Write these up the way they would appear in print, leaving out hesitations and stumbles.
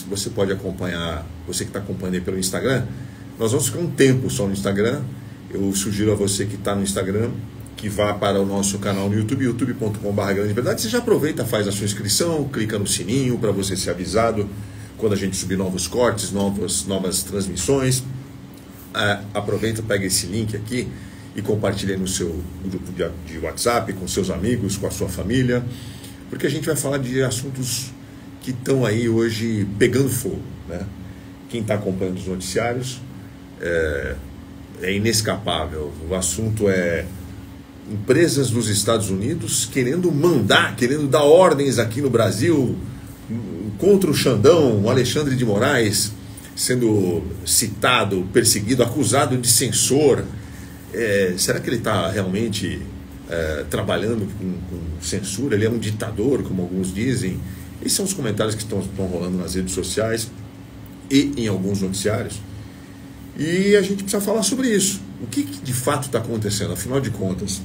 Você pode acompanhar, você que está acompanhando aí pelo Instagram, nós vamos ficar um tempo só no Instagram. Eu sugiro a você que está no Instagram que vá para o nosso canal no YouTube, youtube.com/grandeverdade. Você já aproveita, faz a sua inscrição, clica no sininho para você ser avisado quando a gente subir novos cortes, novas transmissões. Aproveita, pega esse link aqui e compartilha no seu grupo de WhatsApp, com seus amigos, com a sua família, porque a gente vai falar de assuntos que estão aí hoje pegando fogo, né? Quem está acompanhando os noticiários é inescapável. O assunto é empresas dos Estados Unidos querendo mandar, querendo dar ordens aqui no Brasil contra o Xandão, o Alexandre de Moraes, sendo citado, perseguido, acusado de censor. Será que ele está realmente trabalhando com censura? Ele é um ditador, como alguns dizem? Esses são os comentários que estão rolando nas redes sociais e em alguns noticiários. E a gente precisa falar sobre isso. O que de fato está acontecendo? Afinal de contas,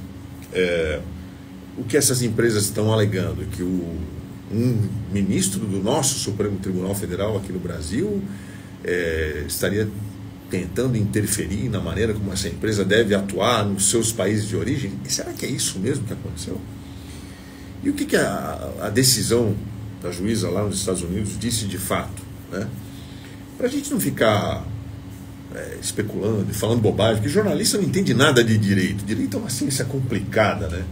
o que essas empresas estão alegando? Que um ministro do nosso Supremo Tribunal Federal aqui no Brasil estaria tentando interferir na maneira como essa empresa deve atuar nos seus países de origem? E será que é isso mesmo que aconteceu? E o que a decisão da juíza lá nos Estados Unidos disse de fato, né? Para a gente não ficar especulando e falando bobagem, porque jornalista não entende nada de direito. Direito é uma ciência complicada, né?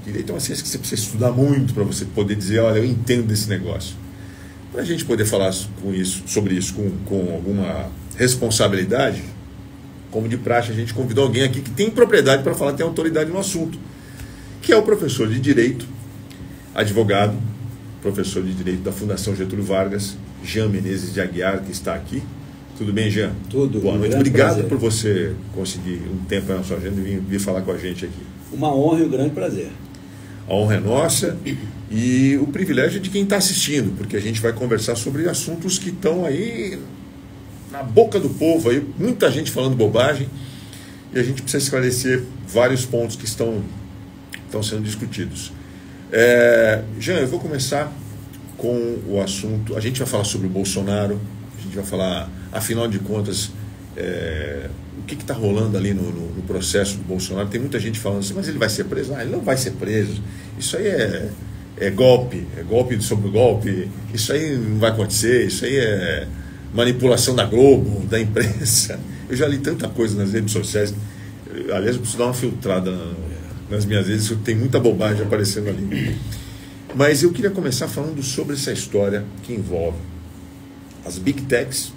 Direito é uma ciência que você precisa estudar muito para você poder dizer, olha, eu entendo desse negócio. Para a gente poder falar sobre isso com alguma responsabilidade, como de praxe, a gente convidou alguém aqui que tem propriedade para falar, tem autoridade no assunto, que é o professor de Direito, advogado, professor de Direito da Fundação Getúlio Vargas, Jean Menezes de Aguiar, que está aqui. Tudo bem, Jean? Tudo. Boa noite. Obrigado por você conseguir um tempo na sua agenda e vir falar com a gente aqui. Uma honra e um grande prazer. A honra é nossa e o privilégio é de quem está assistindo, porque a gente vai conversar sobre assuntos que estão aí na boca do povo, aí, muita gente falando bobagem, e a gente precisa esclarecer vários pontos que estão sendo discutidos. Jean, eu vou começar com o assunto. A gente vai falar sobre o Bolsonaro, a gente vai falar, afinal de contas, o que está rolando ali no processo do Bolsonaro. Tem muita gente falando assim, mas ele vai ser preso? Ele não vai ser preso. Isso aí é golpe sobre golpe. Isso aí não vai acontecer. Isso aí é manipulação da Globo, da imprensa. Eu já li tanta coisa nas redes sociais. Aliás, eu preciso dar uma filtrada nas minhas redes, tem muita bobagem aparecendo ali. Mas eu queria começar falando sobre essa história que envolve as Big Techs,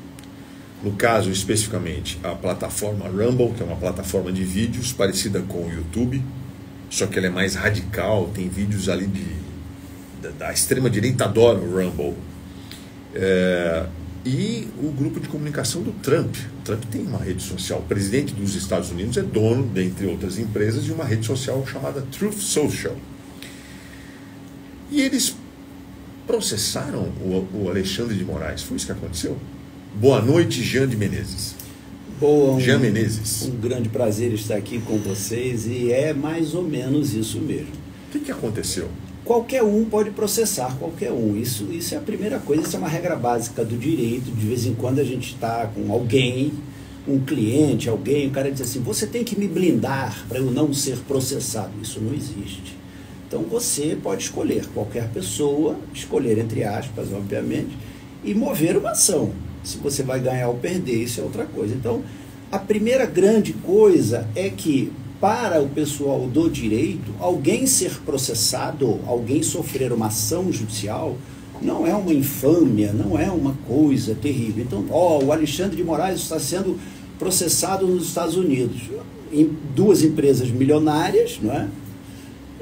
no caso especificamente a plataforma Rumble, que é uma plataforma de vídeos parecida com o YouTube, só que ela é mais radical, tem vídeos ali da extrema-direita, adora o Rumble. E o grupo de comunicação do Trump. O Trump tem uma rede social. O presidente dos Estados Unidos é dono, dentre outras empresas, de uma rede social chamada Truth Social. E eles processaram o Alexandre de Moraes. Foi isso que aconteceu? Boa noite, Jean de Menezes. Jean Menezes. Um grande prazer estar aqui com vocês e é mais ou menos isso mesmo. O que aconteceu? Qualquer um pode processar qualquer um. Isso é a primeira coisa, isso é uma regra básica do direito. De vez em quando a gente está com alguém, um cliente, alguém, o cara diz assim, você tem que me blindar para eu não ser processado. Isso não existe. Então você pode escolher, qualquer pessoa, escolher entre aspas, obviamente, e mover uma ação. Se você vai ganhar ou perder, isso é outra coisa. Então, a primeira grande coisa é que, para o pessoal do direito, alguém ser processado, alguém sofrer uma ação judicial, não é uma infâmia, não é uma coisa terrível. Então, o Alexandre de Moraes está sendo processado nos Estados Unidos. Duas empresas milionárias, não é?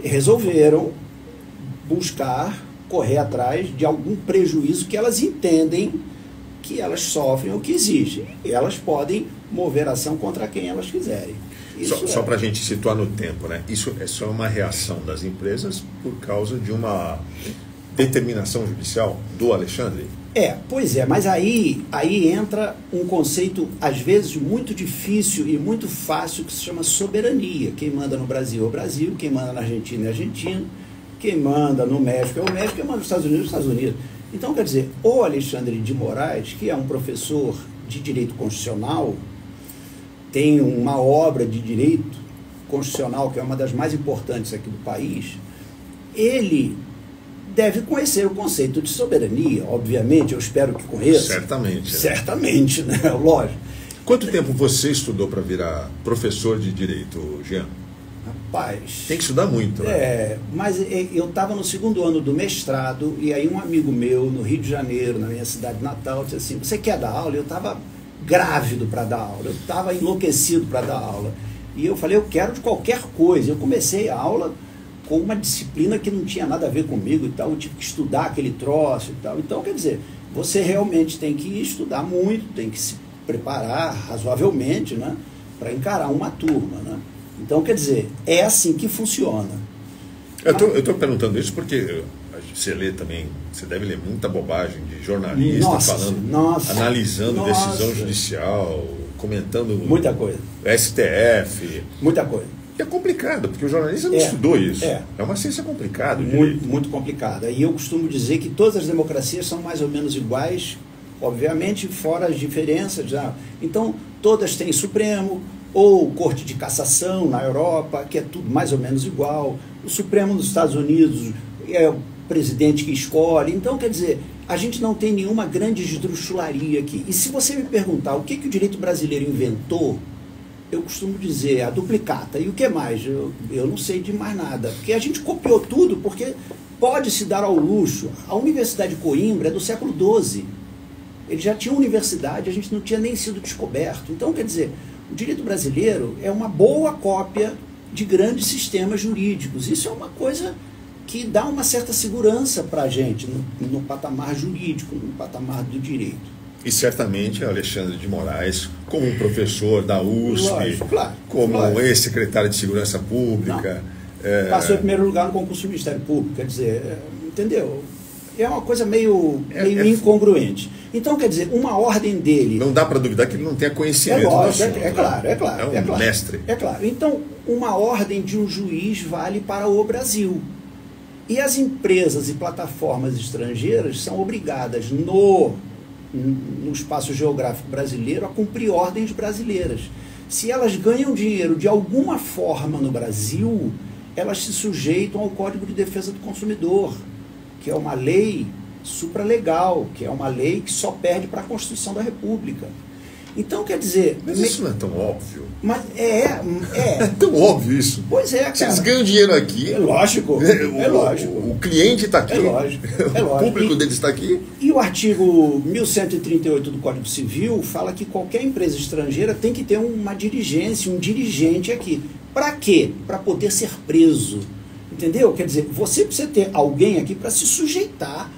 Resolveram buscar, correr atrás de algum prejuízo que elas entendem que elas sofrem ou que exigem. E elas podem mover ação contra quem elas quiserem. Só para a gente situar no tempo, né? Isso é só uma reação das empresas por causa de uma determinação judicial do Alexandre? Pois é, mas aí entra um conceito, às vezes, muito difícil e muito fácil, que se chama soberania. Quem manda no Brasil é o Brasil, quem manda na Argentina é a Argentina, quem manda no México é o México, quem manda nos Estados Unidos é os Estados Unidos. Então, quer dizer, o Alexandre de Moraes, que é um professor de direito constitucional, tem uma obra de direito constitucional, que é uma das mais importantes aqui do país, ele deve conhecer o conceito de soberania, obviamente, eu espero que conheça. Certamente. Certamente, né? Lógico. Quanto tempo você estudou para virar professor de direito, Jean? Rapaz... Tem que estudar muito, né? Mas eu estava no segundo ano do mestrado, e aí um amigo meu, no Rio de Janeiro, na minha cidade natal, disse assim, você quer dar aula? Eu estava grávido para dar aula, eu estava enlouquecido para dar aula. E eu falei, eu quero de qualquer coisa. Eu comecei a aula com uma disciplina que não tinha nada a ver comigo e tal, eu tive que estudar aquele troço e tal. Então, quer dizer, você realmente tem que estudar muito, tem que se preparar razoavelmente, né, para encarar uma turma, né? Então, quer dizer, é assim que funciona. Eu estou perguntando isso porque você lê também, você deve ler muita bobagem de jornalista analisando decisão judicial, comentando muita coisa. STF. Muita coisa. E é complicado, porque o jornalista não estudou isso. É uma ciência complicada. Muito complicada. E eu costumo dizer que todas as democracias são mais ou menos iguais, obviamente, fora as diferenças. Já. Então, todas têm Supremo, ou Corte de Cassação na Europa, que é tudo mais ou menos igual. O Supremo nos Estados Unidos é o presidente que escolhe. Então, quer dizer, a gente não tem nenhuma grande esdrúxularia aqui. E se você me perguntar o que o direito brasileiro inventou, eu costumo dizer a duplicata. E o que mais? Eu não sei de mais nada. Porque a gente copiou tudo, porque pode se dar ao luxo. A Universidade de Coimbra é do século XII. Ele já tinha universidade, a gente não tinha nem sido descoberto. Então, quer dizer, o direito brasileiro é uma boa cópia de grandes sistemas jurídicos. Isso é uma coisa que dá uma certa segurança para a gente no patamar jurídico, no patamar do direito. E certamente Alexandre de Moraes, como um professor da USP, lógico, claro, como ex-secretário de Segurança Pública... Passou em primeiro lugar no concurso do Ministério Público, quer dizer, entendeu? É uma coisa meio incongruente. Então, quer dizer, uma ordem dele... Não dá para duvidar que ele não tenha conhecimento. É claro. É um mestre. É claro. Então, uma ordem de um juiz vale para o Brasil. E as empresas e plataformas estrangeiras são obrigadas no espaço geográfico brasileiro a cumprir ordens brasileiras. Se elas ganham dinheiro de alguma forma no Brasil, elas se sujeitam ao Código de Defesa do Consumidor, que é uma lei supralegal, que é uma lei que só perde para a Constituição da República. Então, quer dizer... Mas isso não é tão óbvio. Mas é tão óbvio isso. Pois é, cara. Se eles ganham dinheiro aqui... É lógico. O cliente está aqui. É lógico. O público deles está aqui. E o artigo 1138 do Código Civil fala que qualquer empresa estrangeira tem que ter uma dirigência, um dirigente aqui. Para quê? Para poder ser preso. Entendeu? Quer dizer, você precisa ter alguém aqui para se sujeitar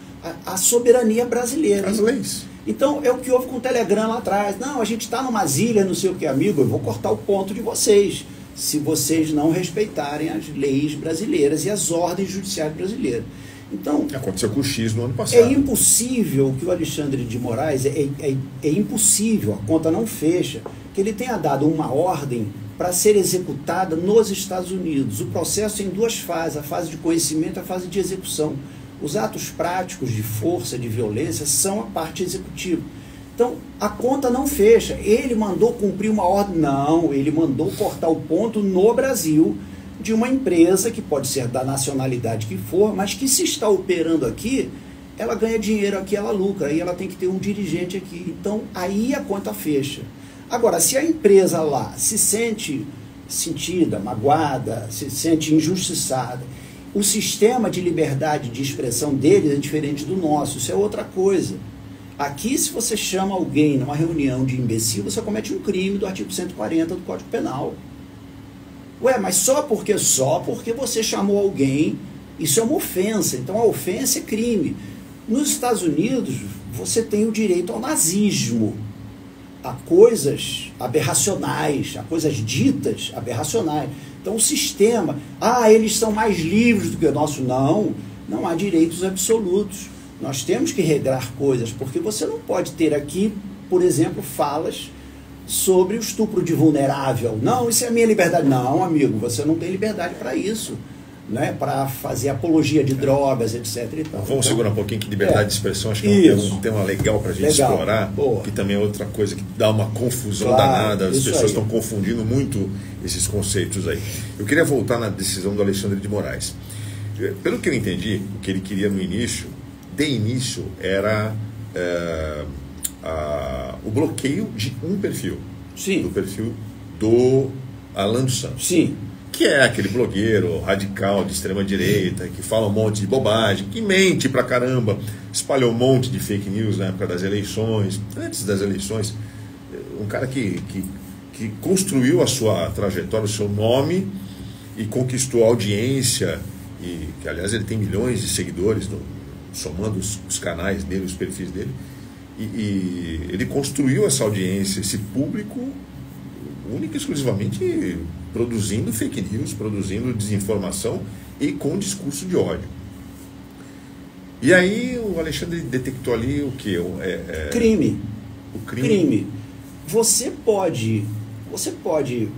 à soberania brasileira. As leis. Então, é o que houve com o Telegram lá atrás. Não, a gente está numa ilha, não sei o que, amigo, eu vou cortar o ponto de vocês, se vocês não respeitarem as leis brasileiras e as ordens judiciais brasileiras. Então, aconteceu com o X no ano passado. É impossível que o Alexandre de Moraes, é impossível, a conta não fecha, que ele tenha dado uma ordem para ser executada nos Estados Unidos. O processo em duas fases, a fase de conhecimento e a fase de execução. Os atos práticos de força, de violência, são a parte executiva. Então, a conta não fecha. Ele mandou cumprir uma ordem? Não, ele mandou cortar o ponto no Brasil de uma empresa que pode ser da nacionalidade que for, mas que se está operando aqui, ela ganha dinheiro aqui, ela lucra, aí ela tem que ter um dirigente aqui. Então, aí a conta fecha. Agora, se a empresa lá se sente sentida, magoada, se sente injustiçada, o sistema de liberdade de expressão deles é diferente do nosso, isso é outra coisa. Aqui, se você chama alguém numa reunião de imbecil, você comete um crime do artigo 140 do Código Penal. Ué, mas só porque você chamou alguém, isso é uma ofensa, então a ofensa é crime. Nos Estados Unidos, você tem o direito ao nazismo, a coisas aberracionais, a coisas ditas aberracionais. Então o sistema, eles são mais livres do que o nosso. Não há direitos absolutos. Nós temos que regrar coisas, porque você não pode ter aqui, por exemplo, falas sobre o estupro de vulnerável. Não, isso é a minha liberdade. Não, amigo, você não tem liberdade para isso. né, para fazer apologia de drogas, etc. E tal. Vamos segurar um pouquinho que liberdade de expressão, acho que é um tema legal para a gente explorar, que também é outra coisa que dá uma confusão danada, as pessoas estão confundindo muito esses conceitos aí. Eu queria voltar na decisão do Alexandre de Moraes. Pelo que eu entendi, o que ele queria no início, de início, era o bloqueio de um perfil. Sim. Do perfil do Alan dos Santos. Sim. Que é aquele blogueiro radical de extrema direita, que fala um monte de bobagem, que mente pra caramba, espalhou um monte de fake news na época das eleições, antes das eleições. Um cara que construiu a sua trajetória, o seu nome, e conquistou a audiência, e que aliás ele tem milhões de seguidores, somando os canais dele, os perfis dele, e ele construiu essa audiência, esse público, única e exclusivamente produzindo fake news, produzindo desinformação e com discurso de ódio. E aí o Alexandre detectou ali o quê? Crime. O crime. Crime. Você pode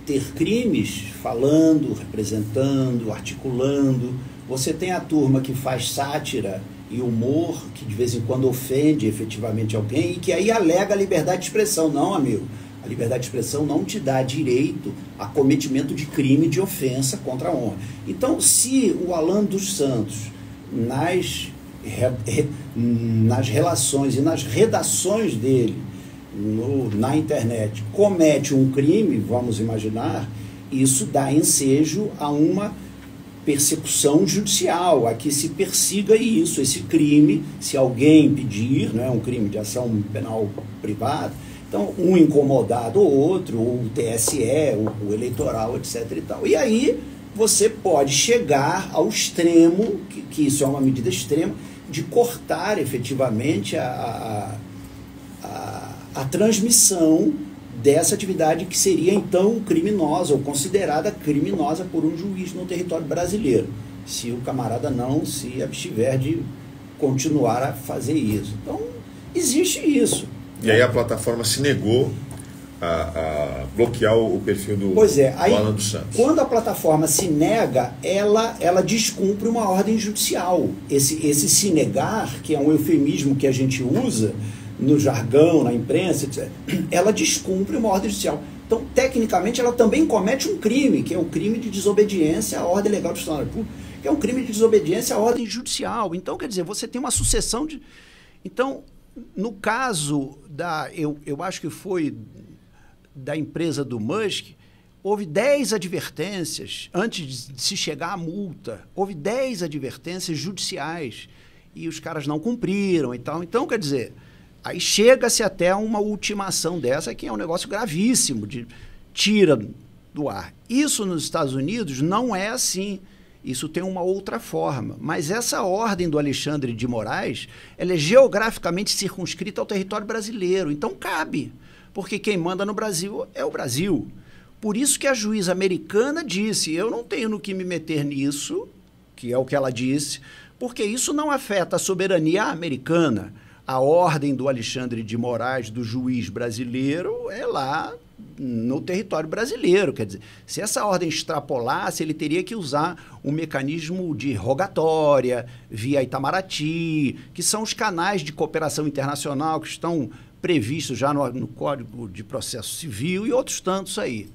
ter crimes falando, representando, articulando. Você tem a turma que faz sátira e humor, que de vez em quando ofende efetivamente alguém, e que aí alega a liberdade de expressão. Não, amigo. A liberdade de expressão não te dá direito a cometimento de crime de ofensa contra a honra. Então, se o Alan dos Santos, nas relações e nas redações dele na internet, comete um crime, vamos imaginar, isso dá ensejo a uma persecução judicial, a que se persiga isso, esse crime, se alguém pedir, não é um crime de ação penal privada. Então, um incomodado ou outro, ou o TSE, o eleitoral, etc. e tal. E aí você pode chegar ao extremo, que isso é uma medida extrema, de cortar efetivamente a transmissão dessa atividade que seria então criminosa, ou considerada criminosa por um juiz no território brasileiro, se o camarada não se abstiver de continuar a fazer isso. Então, existe isso. E aí a plataforma se negou a bloquear o perfil do Alan dos Santos. Quando a plataforma se nega, ela descumpre uma ordem judicial. Esse se negar, que é um eufemismo que a gente usa no jargão, na imprensa, etc., ela descumpre uma ordem judicial. Então, tecnicamente, ela também comete um crime, que é o crime de desobediência à ordem legal do Estado Público, que é um crime de desobediência à ordem judicial. Então, quer dizer, você tem uma sucessão de... Então, no caso eu acho que foi da empresa do Musk, houve 10 advertências, antes de se chegar à multa, houve 10 advertências judiciais, e os caras não cumpriram e tal. Então, quer dizer, aí chega-se até uma ultimação dessa, que é um negócio gravíssimo, tira do ar. Isso nos Estados Unidos não é assim. Isso tem uma outra forma. Mas essa ordem do Alexandre de Moraes, ela é geograficamente circunscrita ao território brasileiro. Então cabe, porque quem manda no Brasil é o Brasil. Por isso que a juíza americana disse, eu não tenho no que me meter nisso, que é o que ela disse, porque isso não afeta a soberania americana. A ordem do Alexandre de Moraes, do juiz brasileiro, é lá no território brasileiro. Quer dizer, se essa ordem extrapolasse, ele teria que usar um mecanismo de rogatória via Itamaraty, que são os canais de cooperação internacional que estão previstos já no Código de Processo Civil e outros tantos aí.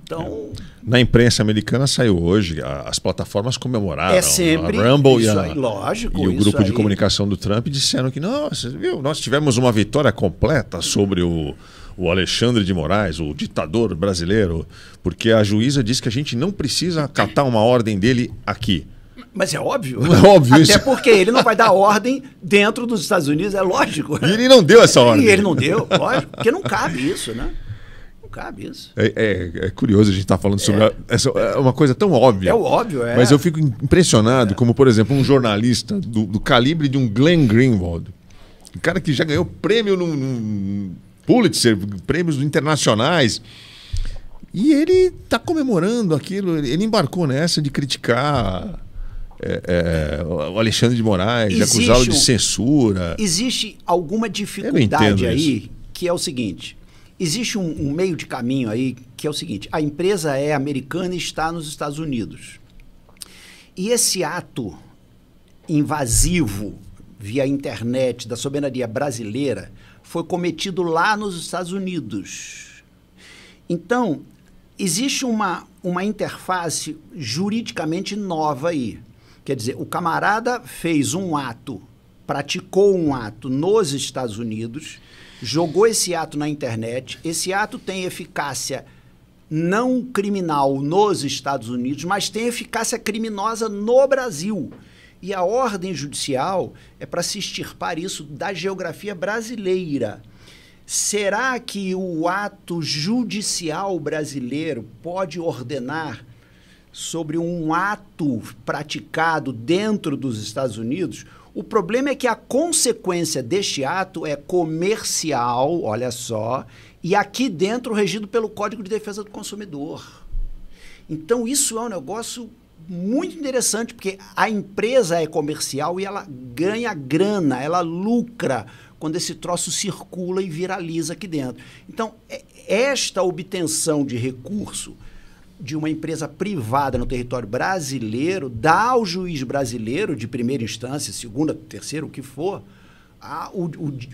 Então, na imprensa americana saiu hoje, as plataformas comemoraram, sempre a Rumble e o grupo de comunicação do Trump disseram que nós tivemos uma vitória completa sobre o Alexandre de Moraes, o ditador brasileiro, porque a juíza disse que a gente não precisa acatar uma ordem dele aqui. Mas é óbvio. Não é óbvio isso? Até porque ele não vai dar ordem dentro dos Estados Unidos, é lógico. E ele não deu essa ordem. E ele não deu, lógico, porque não cabe isso, né? Não cabe isso. É curioso a gente estar falando sobre uma coisa tão óbvia. É óbvio, é. Mas eu fico impressionado como, por exemplo, um jornalista do calibre de um Glenn Greenwald, um cara que já ganhou prêmio no Pulitzer, prêmios internacionais, e ele está comemorando aquilo, ele embarcou nessa de criticar o Alexandre de Moraes, de acusá-lo de censura. Existe alguma dificuldade aí, que é o seguinte, existe um meio de caminho aí, que é o seguinte, a empresa é americana e está nos Estados Unidos. E esse ato invasivo via internet da soberania brasileira foi cometido lá nos Estados Unidos. Então, existe uma interface juridicamente nova aí. Quer dizer, o camarada fez um ato, praticou um ato nos Estados Unidos, jogou esse ato na internet, esse ato tem eficácia não criminal nos Estados Unidos, mas tem eficácia criminosa no Brasil. E a ordem judicial é para se extirpar isso da geografia brasileira. Será que o ato judicial brasileiro pode ordenar sobre um ato praticado dentro dos Estados Unidos? O problema é que a consequência deste ato é comercial, olha só, e aqui dentro regido pelo Código de Defesa do Consumidor. Então isso é um negócio muito interessante, porque a empresa é comercial e ela ganha grana, ela lucra quando esse troço circula e viraliza aqui dentro. Então, esta obtenção de recurso de uma empresa privada no território brasileiro dá ao juiz brasileiro, de primeira instância, segunda, terceira, o que for,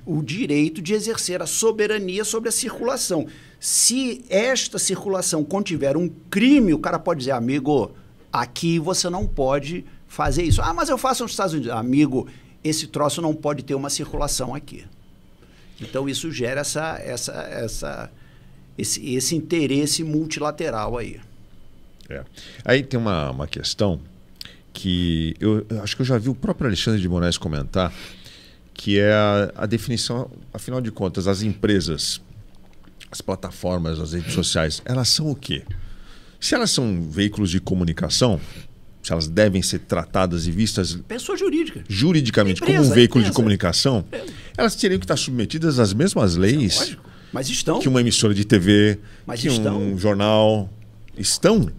o direito de exercer a soberania sobre a circulação. Se esta circulação contiver um crime, o cara pode dizer, amigo, aqui você não pode fazer isso. Ah, mas eu faço nos Estados Unidos. Amigo, esse troço não pode ter uma circulação aqui. Então, isso gera esse interesse multilateral aí. Aí tem uma questão que eu acho que eu já vi o próprio Alexandre de Moraes comentar, que é a definição, afinal de contas, as empresas, as plataformas, as redes sociais, elas são o quê? Se elas são veículos de comunicação, se elas devem ser tratadas e vistas... Pessoa jurídica. Juridicamente, como um veículo de comunicação, elas teriam que estar submetidas às mesmas leis. Lógico. Mas estão. Que uma emissora de TV, mas que estão. Um jornal. Estão?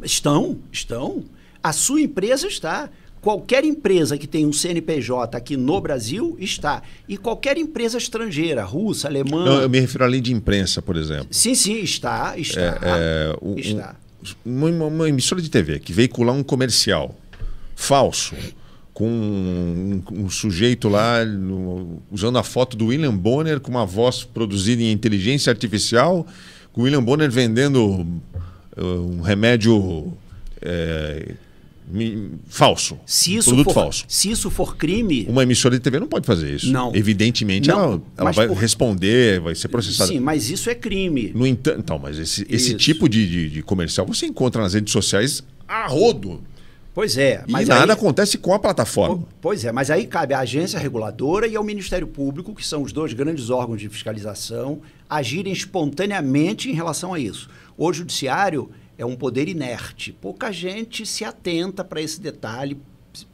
Estão. A sua empresa está. Qualquer empresa que tem um CNPJ aqui no Brasil está. E qualquer empresa estrangeira, russa, alemã... Não, eu me refiro à lei de imprensa, por exemplo. Sim, está. Está. Uma emissora de TV que veicular um comercial falso com um sujeito lá usando a foto do William Bonner com uma voz produzida em inteligência artificial, com o William Bonner vendendo um remédio falso, produto falso. Se isso for crime... Uma emissora de TV não pode fazer isso. Não. Evidentemente, ela vai responder, vai ser processada. Sim, mas isso é crime. No entanto, então, mas esse tipo de comercial você encontra nas redes sociais a rodo. Pois é. Mas nada acontece com a plataforma. Pois é, mas aí cabe à agência reguladora e ao Ministério Público, que são os dois grandes órgãos de fiscalização, agirem espontaneamente em relação a isso. O Judiciário é um poder inerte. Pouca gente se atenta para esse detalhe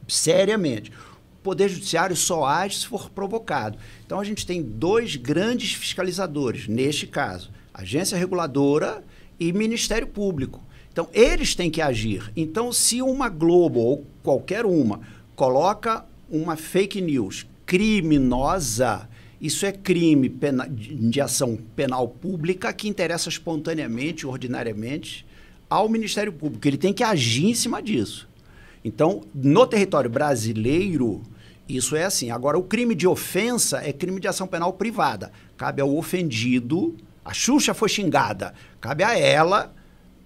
seriamente. O Poder Judiciário só age se for provocado. Então, a gente tem dois grandes fiscalizadores, neste caso, Agência Reguladora e Ministério Público. Então, eles têm que agir. Então, se uma Globo ou qualquer uma coloca uma fake news criminosa, isso é crime de ação penal pública que interessa espontaneamente, ordinariamente, ao Ministério Público. Ele tem que agir em cima disso. Então, no território brasileiro, isso é assim. Agora, o crime de ofensa é crime de ação penal privada. Cabe ao ofendido, a Xuxa foi xingada, cabe a ela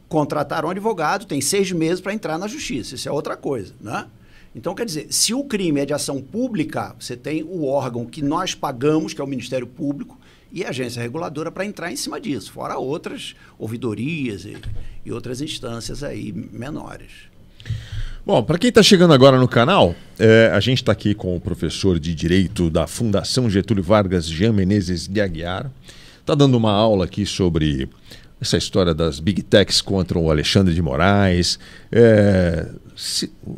contratar um advogado, tem 6 meses para entrar na justiça. Isso é outra coisa, né? Então, quer dizer, se o crime é de ação pública, você tem o órgão que nós pagamos, que é o Ministério Público, e a agência reguladora para entrar em cima disso, fora outras ouvidorias e outras instâncias aí menores. Bom, para quem está chegando agora no canal, a gente está aqui com o professor de Direito da Fundação Getúlio Vargas, Jean Menezes de Aguiar. Está dando uma aula aqui sobre essa história das Big Techs contra o Alexandre de Moraes.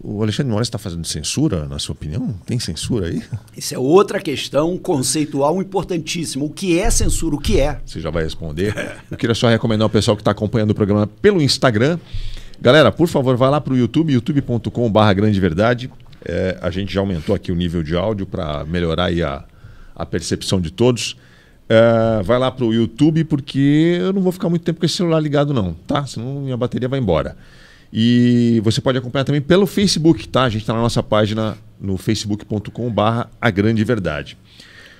O Alexandre de Moraes está fazendo censura, na sua opinião? Tem censura aí? Isso é outra questão conceitual importantíssima. O que é censura? O que é? Você já vai responder. Eu queria só recomendar ao pessoal que está acompanhando o programa pelo Instagram. Galera, por favor, vá lá para o YouTube, youtube.com/grandeverdade. A gente já aumentou aqui o nível de áudio para melhorar aí a percepção de todos. Vai lá para o YouTube, porque eu não vou ficar muito tempo com esse celular ligado não, tá? Senão minha bateria vai embora. E você pode acompanhar também pelo Facebook, tá? A gente está na nossa página no facebook.com/A Grande Verdade.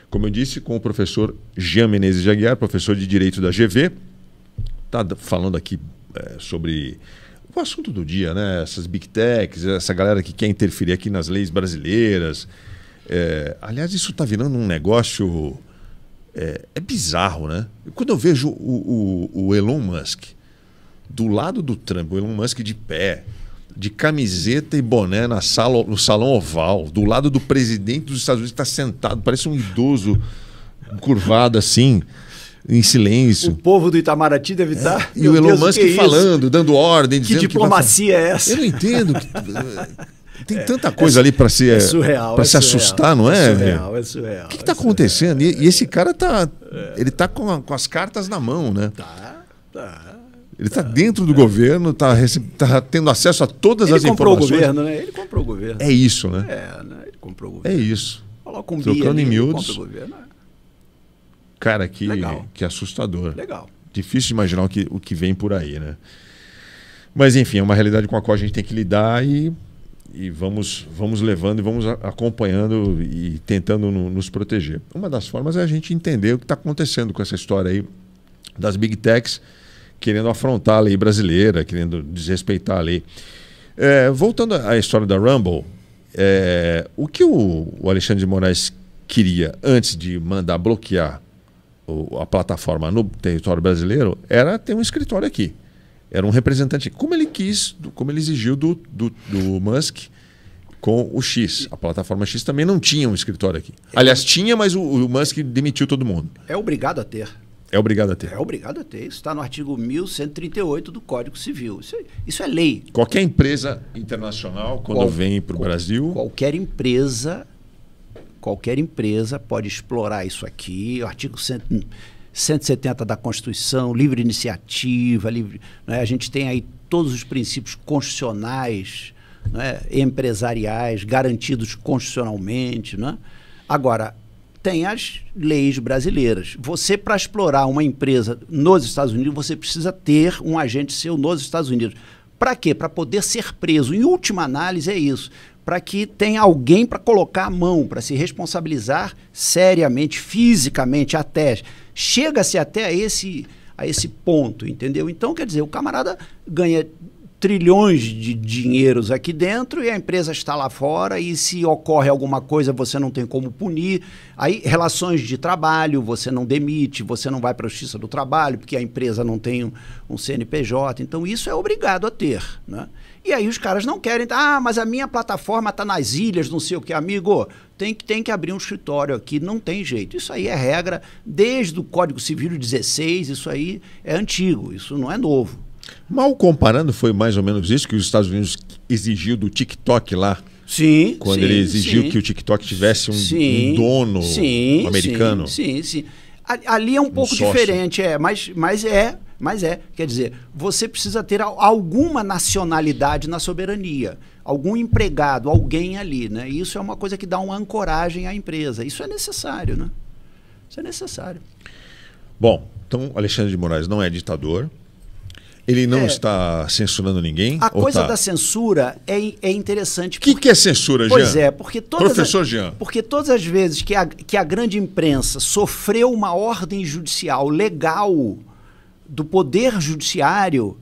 Como eu disse, com o professor Jean Menezes de Aguiar, professor de Direito da GV, está falando aqui sobre o assunto do dia, né? Essas big techs, essa galera que quer interferir aqui nas leis brasileiras. Aliás, isso está virando um negócio bizarro, né? Quando eu vejo o Elon Musk do lado do Trump, o Elon Musk de pé, de camiseta e boné no salão oval, do lado do presidente dos Estados Unidos, que está sentado, parece um idoso curvado assim, em silêncio. O povo do Itamaraty deve estar... E o Elon Musk falando, dando ordem, dizendo que diplomacia é essa? Eu não entendo. Tem tanta coisa ali para se, se assustar, não é? É surreal. O que está acontecendo? E esse cara ele tá com as cartas na mão, né? Tá. Ele está dentro do governo, está tendo acesso a todas as informações. Ele comprou o governo, né? Ele comprou o governo. É isso, né? Né? Ele comprou o governo. É isso. Coloca um Trocando em miúdos. compra o governo. Cara, que assustador. Legal. Difícil de imaginar o que vem por aí, né? Mas, enfim, é uma realidade com a qual a gente tem que lidar e vamos levando e vamos acompanhando e tentando nos proteger. Uma das formas é a gente entender o que está acontecendo com essa história aí das big techs, querendo afrontar a lei brasileira, querendo desrespeitar a lei. Voltando à história da Rumble, o que o Alexandre de Moraes queria antes de mandar bloquear a plataforma no território brasileiro era ter um escritório aqui. Era um representante, como ele exigiu do Musk com o X. A plataforma X também não tinha um escritório aqui. Aliás, tinha, mas o Musk demitiu todo mundo. É obrigado a ter. É obrigado a ter. É obrigado a ter. Isso está no artigo 1138 do Código Civil. Isso é lei. Qualquer empresa internacional, quando vem para o Brasil... Qualquer empresa pode explorar isso aqui. O artigo 170 da Constituição, livre iniciativa, né? A gente tem aí todos os princípios constitucionais, né? Empresariais, garantidos constitucionalmente. Né? Agora, tem as leis brasileiras. Você, para explorar uma empresa nos Estados Unidos, você precisa ter um agente seu nos Estados Unidos. Para quê? Para poder ser preso. Em última análise, é isso. Para que tenha alguém para colocar a mão, para se responsabilizar seriamente, fisicamente, até. Chega-se até a esse ponto, entendeu? Então, quer dizer, o camarada ganha trilhões de dinheiros aqui dentro e a empresa está lá fora e se ocorre alguma coisa você não tem como punir. Aí relações de trabalho, você não demite, você não vai para a Justiça do Trabalho porque a empresa não tem um CNPJ. Então isso é obrigado a ter, né? E aí os caras não querem, mas a minha plataforma está nas ilhas, não sei o que, amigo, tem que abrir um escritório aqui, não tem jeito. Isso aí é regra desde o Código Civil 16, isso aí é antigo, isso não é novo. Mal comparando, foi mais ou menos isso que os Estados Unidos exigiu do TikTok lá? Sim. Quando ele exigiu que o TikTok tivesse um dono americano? Sim. Ali é um pouco diferente, mas quer dizer, você precisa ter alguma nacionalidade na soberania, algum empregado, alguém ali, né? E isso é uma coisa que dá uma ancoragem à empresa. Isso é necessário, né? Isso é necessário. Bom, então Alexandre de Moraes não é ditador. Ele não está censurando ninguém? A coisa da censura é interessante. O que é censura, Jean? Pois é, porque Professor Jean. Porque todas as vezes que a grande imprensa sofreu uma ordem judicial legal do Poder Judiciário,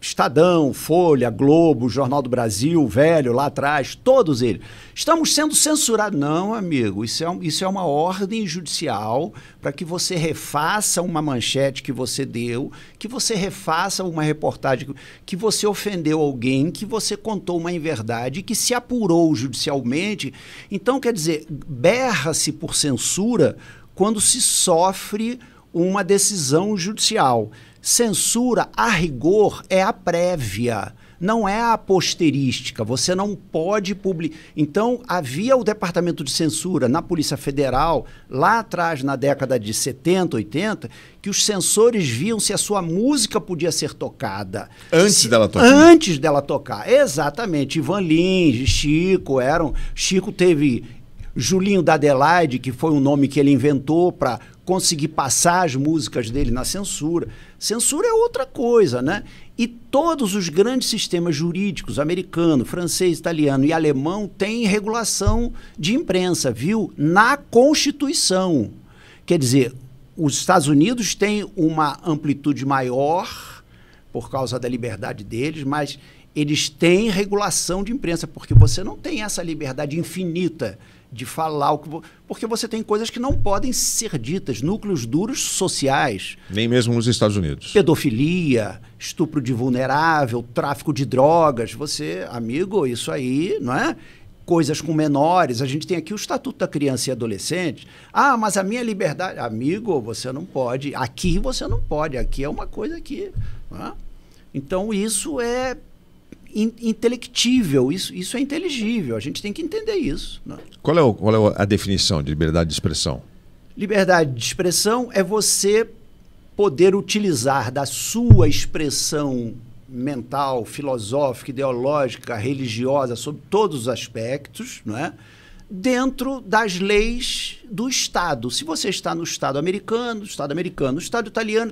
Estadão, Folha, Globo, Jornal do Brasil, Velho, lá atrás, todos eles. Estamos sendo censurados. Não, amigo, isso é uma ordem judicial para que você refaça uma manchete que você deu, que você refaça uma reportagem, que você ofendeu alguém, que você contou uma inverdade, que se apurou judicialmente. Então, quer dizer, berra-se por censura quando se sofre uma decisão judicial. Censura, a rigor, é a prévia, não é a posterística. Você não pode publicar. Então, havia o departamento de censura na Polícia Federal, lá atrás, na década de 70, 80, que os censores viam se a sua música podia ser tocada. Antes dela tocar. Antes dela tocar, exatamente. Ivan Lins, Chico teve Julinho da Adelaide, que foi um nome que ele inventou para conseguir passar as músicas dele na censura. Censura é outra coisa, né? E todos os grandes sistemas jurídicos, americano, francês, italiano e alemão, têm regulação de imprensa, viu? Na Constituição. Quer dizer, os Estados Unidos têm uma amplitude maior por causa da liberdade deles, mas eles têm regulação de imprensa, porque você não tem essa liberdade infinita de falar o que... Porque você tem coisas que não podem ser ditas, núcleos duros sociais. Nem mesmo nos Estados Unidos. Pedofilia, estupro de vulnerável, tráfico de drogas. Você, amigo, isso aí, não é? Coisas com menores. A gente tem aqui o Estatuto da Criança e Adolescente. Ah, mas a minha liberdade... Amigo, você não pode. Aqui você não pode. Aqui é uma coisa que... Não é? Então, isso é intelectível, isso é inteligível, a gente tem que entender isso. Né? Qual é a definição de liberdade de expressão? Liberdade de expressão é você poder utilizar da sua expressão mental, filosófica, ideológica, religiosa, sobre todos os aspectos, não é? Dentro das leis do Estado. Se você está no Estado americano, no Estado italiano.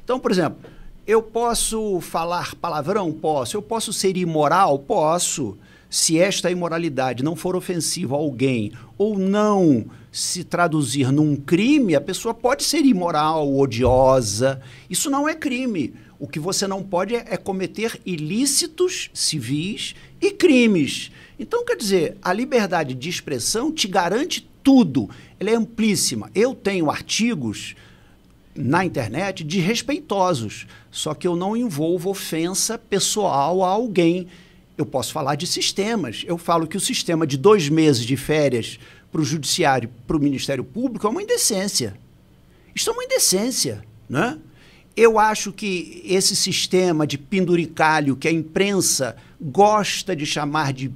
Então, por exemplo, eu posso falar palavrão? Posso. Eu posso ser imoral? Posso. Se esta imoralidade não for ofensiva a alguém ou não se traduzir num crime, a pessoa pode ser imoral, odiosa. Isso não é crime. O que você não pode é cometer ilícitos civis e crimes. Então, quer dizer, a liberdade de expressão te garante tudo. Ela é amplíssima. Eu tenho artigos na internet desrespeitosos, só que eu não envolvo ofensa pessoal a alguém. Eu posso falar de sistemas. Eu falo que o sistema de 2 meses de férias para o Judiciário, para o Ministério Público, é uma indecência. Isso é uma indecência, né? Eu acho que esse sistema de penduricalho que a imprensa gosta de chamar de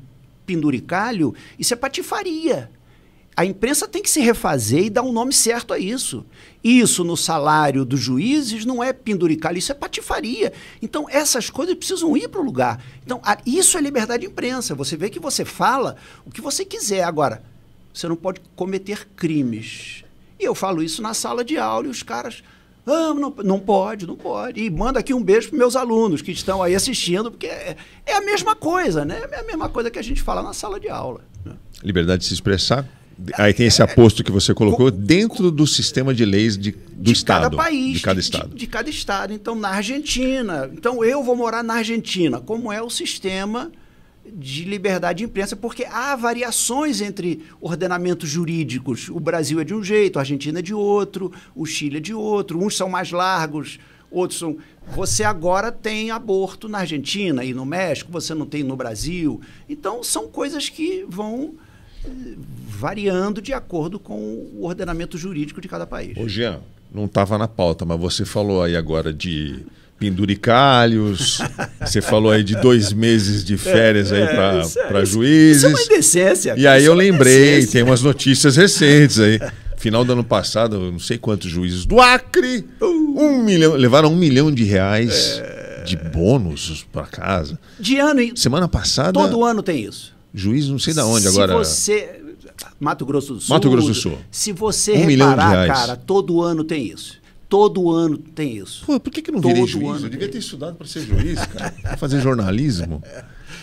penduricalho, isso é patifaria. A imprensa tem que se refazer e dar um nome certo a isso. Isso no salário dos juízes não é penduricalho, isso é patifaria. Então, essas coisas precisam ir para o lugar. Então, isso é liberdade de imprensa. Você vê que você fala o que você quiser. Agora, você não pode cometer crimes. E eu falo isso na sala de aula e os caras... Ah, não pode. E manda aqui um beijo para meus alunos que estão aí assistindo, porque é a mesma coisa, né? É a mesma coisa que a gente fala na sala de aula. Né? Liberdade de se expressar. Aí tem esse aposto que você colocou dentro do sistema de leis do Estado. Cada país, de cada Estado. De cada Estado. Então, na Argentina. Então, eu vou morar na Argentina. Como é o sistema de liberdade de imprensa? Porque há variações entre ordenamentos jurídicos. O Brasil é de um jeito, a Argentina é de outro, o Chile é de outro. Uns são mais largos, outros são... Você agora tem aborto na Argentina e no México, você não tem no Brasil. Então, são coisas que vão... variando de acordo com o ordenamento jurídico de cada país. Ô Jean, não estava na pauta, mas você falou aí agora de penduricalhos, você falou aí de 2 meses de férias aí para juízes. Isso é uma indecência. E aí eu lembrei, tem umas notícias recentes aí. Final do ano passado, não sei quantos juízes do Acre, 1 milhão, levaram R$1 milhão de bônus para casa. De ano. Semana passada... Todo ano tem isso. Juiz não sei de onde agora. Mato Grosso do Sul. Mato Grosso do Sul. Se você reparar, cara, todo ano tem isso. Todo ano tem isso. Pô, por que eu não virei juiz? Eu devia ter estudado para ser juiz, cara. Pra fazer jornalismo.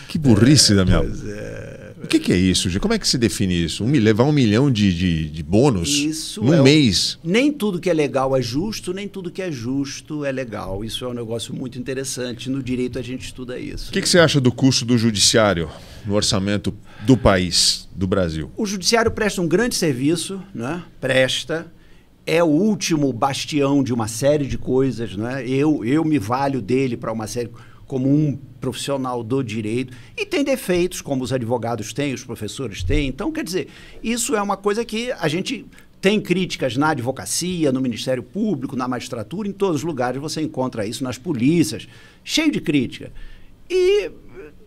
Que burrice da minha... Pois é. O que é isso, Gê? Como é que se define isso? Levar 1 milhão de bônus isso num mês? Nem tudo que é legal é justo, nem tudo que é justo é legal. Isso é um negócio muito interessante. No direito a gente estuda isso. O que você acha do custo do judiciário no orçamento do país, do Brasil? O judiciário presta um grande serviço, né? Presta. É o último bastião de uma série de coisas, né? Eu me valho dele para uma série... como um profissional do direito, e tem defeitos, como os advogados têm, os professores têm. Então, quer dizer, isso é uma coisa que a gente tem críticas na advocacia, no Ministério Público, na magistratura, em todos os lugares você encontra isso, nas polícias, cheio de crítica. E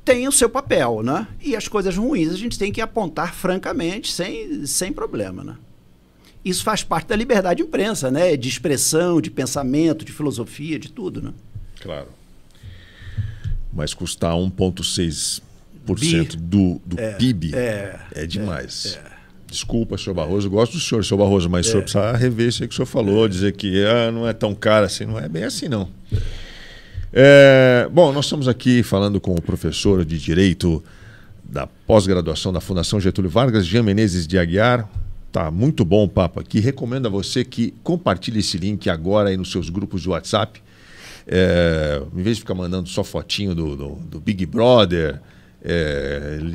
tem o seu papel, né? E as coisas ruins a gente tem que apontar francamente, sem problema, né? Isso faz parte da liberdade de imprensa, né? De expressão, de pensamento, de filosofia, de tudo, né? Claro. Mas custar 1,6% do PIB é demais. Desculpa, senhor Barroso, eu gosto do senhor Barroso, mas o senhor precisa rever isso aí que o senhor falou, dizer que não é tão caro assim, não é bem assim, não. Bom, nós estamos aqui falando com o professor de Direito da pós-graduação da Fundação Getúlio Vargas, Jean Menezes de Aguiar. Tá muito bom o papo aqui. Recomendo a você que compartilhe esse link agora aí nos seus grupos de WhatsApp. Em vez de ficar mandando só fotinho do Big Brother,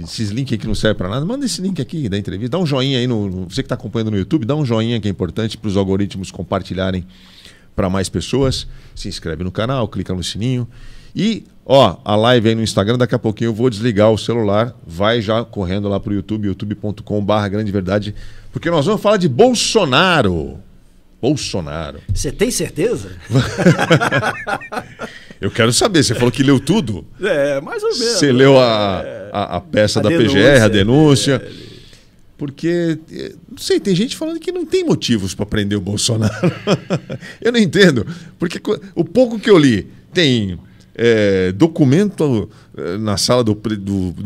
esses links aí que não servem para nada, manda esse link aqui da entrevista. Dá um joinha aí, você que está acompanhando no YouTube, dá um joinha que é importante para os algoritmos compartilharem para mais pessoas. Se inscreve no canal, clica no sininho. E, a live aí no Instagram, daqui a pouquinho eu vou desligar o celular, vai já correndo lá para o YouTube, youtube.com/Grande Verdade, porque nós vamos falar de Bolsonaro. Bolsonaro. Você tem certeza? Eu quero saber, você falou que leu tudo? Mais ou menos. Você leu a peça da PGR, a denúncia. Porque, não sei, tem gente falando que não tem motivos para prender o Bolsonaro. Eu não entendo. Porque o pouco que eu li, tem documento na sala do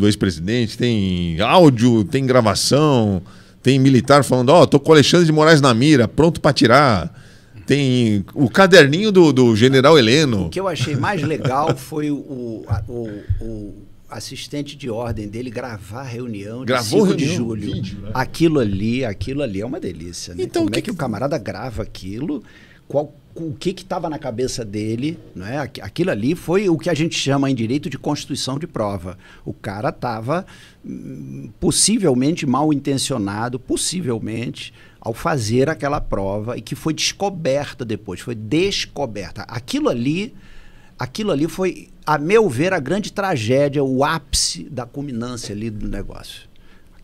ex-presidente, tem áudio, tem gravação, tem militar falando, tô com o Alexandre de Moraes na mira, pronto para tirar. Tem o caderninho do general Heleno. O que eu achei mais legal foi o assistente de ordem dele gravar a reunião de 5 de julho. Vídeo, né? Aquilo ali é uma delícia. Né? Então, como é que o camarada grava aquilo? O que estava na cabeça dele? Né? Aquilo ali foi o que a gente chama em direito de constituição de prova. O cara estava possivelmente mal intencionado, possivelmente, ao fazer aquela prova, e que foi descoberta depois, foi descoberta. Aquilo ali foi, a meu ver, a grande tragédia, o ápice da culminância ali do negócio.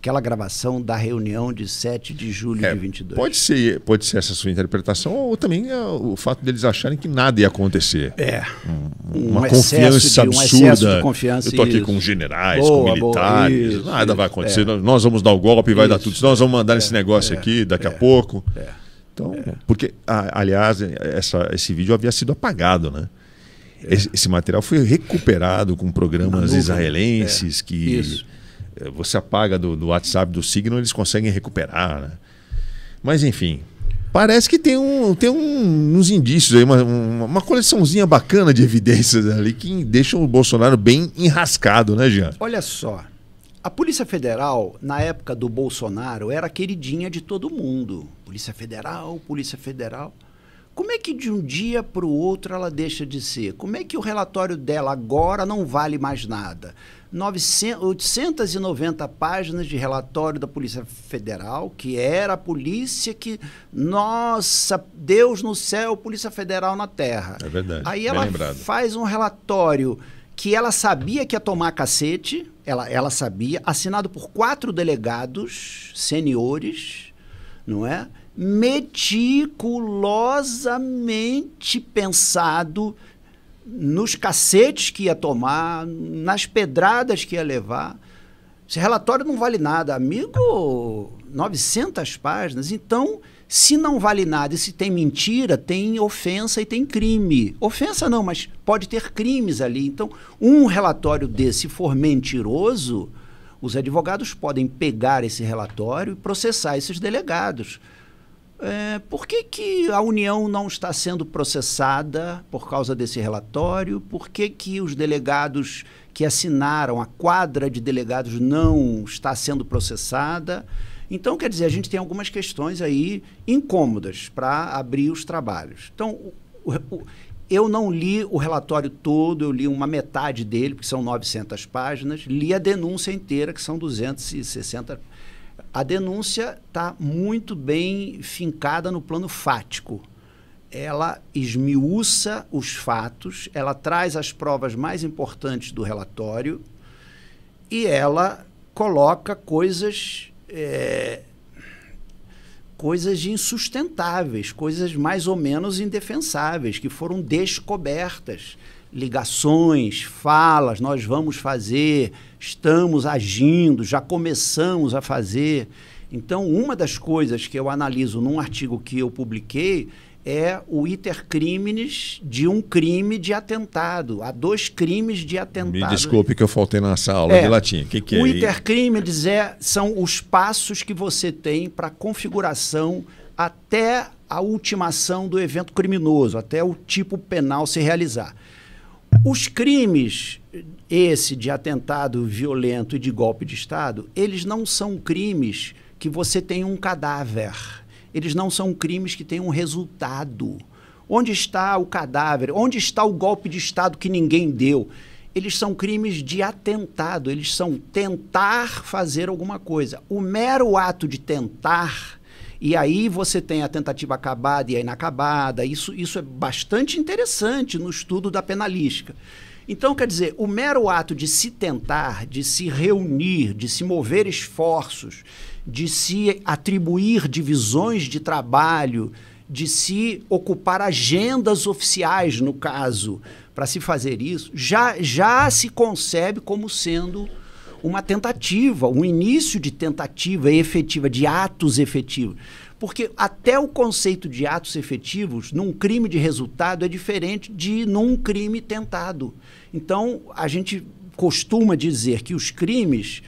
Aquela gravação da reunião de 7 de julho de 22. Pode ser essa sua interpretação, ou também o fato deles acharem que nada ia acontecer. Uma confiança absurda. Um excesso de confiança. Eu estou aqui com generais, com militares, nada vai acontecer. Nós vamos dar o golpe e vai dar tudo. Nós vamos mandar esse negócio aqui daqui a pouco. Então, porque, aliás, esse vídeo havia sido apagado, né? Esse material foi recuperado com programas israelenses que você apaga do WhatsApp, do Signal, eles conseguem recuperar, né? Mas, enfim, parece que tem uns indícios aí, uma coleçãozinha bacana de evidências ali que deixam o Bolsonaro bem enrascado, né, Jean? Olha só, a Polícia Federal, na época do Bolsonaro, era queridinha de todo mundo. Polícia Federal, Polícia Federal. Como é que de um dia para o outro ela deixa de ser? Como é que o relatório dela agora não vale mais nada? 890 páginas de relatório da Polícia Federal, que era a polícia que... Nossa, Deus no céu, Polícia Federal na terra. É verdade. Aí ela faz um relatório que ela sabia que ia tomar cacete, ela sabia, assinado por 4 delegados seniores, não é? Meticulosamente pensado nos cacetes que ia tomar, nas pedradas que ia levar. Esse relatório não vale nada, amigo. 900 páginas. Então, se não vale nada e se tem mentira, tem ofensa e tem crime. Ofensa não, mas pode ter crimes ali. Então, um relatório desse, se for mentiroso, os advogados podem pegar esse relatório e processar esses delegados. Por que a União não está sendo processada por causa desse relatório? Por que os delegados que assinaram, a quadra de delegados não está sendo processada? Então, quer dizer, a gente tem algumas questões aí incômodas para abrir os trabalhos. Então, eu não li o relatório todo, eu li uma metade dele, que são 900 páginas, li a denúncia inteira, que são 260 páginas. A denúncia está muito bem fincada no plano fático. Ela esmiuça os fatos, ela traz as provas mais importantes do relatório e ela coloca coisas insustentáveis, coisas mais ou menos indefensáveis, que foram descobertas. Ligações, falas, nós vamos fazer, estamos agindo, já começamos a fazer. Então, uma das coisas que eu analiso num artigo que eu publiquei é o iter criminis de um crime de atentado. Há 2 crimes de atentado. Me desculpe que eu faltei nessa aula de latim. Que o é? iter criminis são os passos que você tem para a configuração até a ultimação do evento criminoso, até o tipo penal se realizar. Os crimes, esse de atentado violento e de golpe de Estado, eles não são crimes que você tem um cadáver. Eles não são crimes que têm um resultado. Onde está o cadáver? Onde está o golpe de Estado que ninguém deu? Eles são crimes de atentado, eles são tentar fazer alguma coisa. O mero ato de tentar, e aí você tem a tentativa acabada e a inacabada, isso é bastante interessante no estudo da penalística. Então, quer dizer, o mero ato de se tentar, de se reunir, de se mover esforços, de se atribuir divisões de trabalho, de se ocupar agendas oficiais, no caso, para se fazer isso, já se concebe como sendo uma tentativa, um início de tentativa efetiva, de atos efetivos. Porque até o conceito de atos efetivos, num crime de resultado, é diferente de num crime tentado. Então, a gente costuma dizer que os crimes,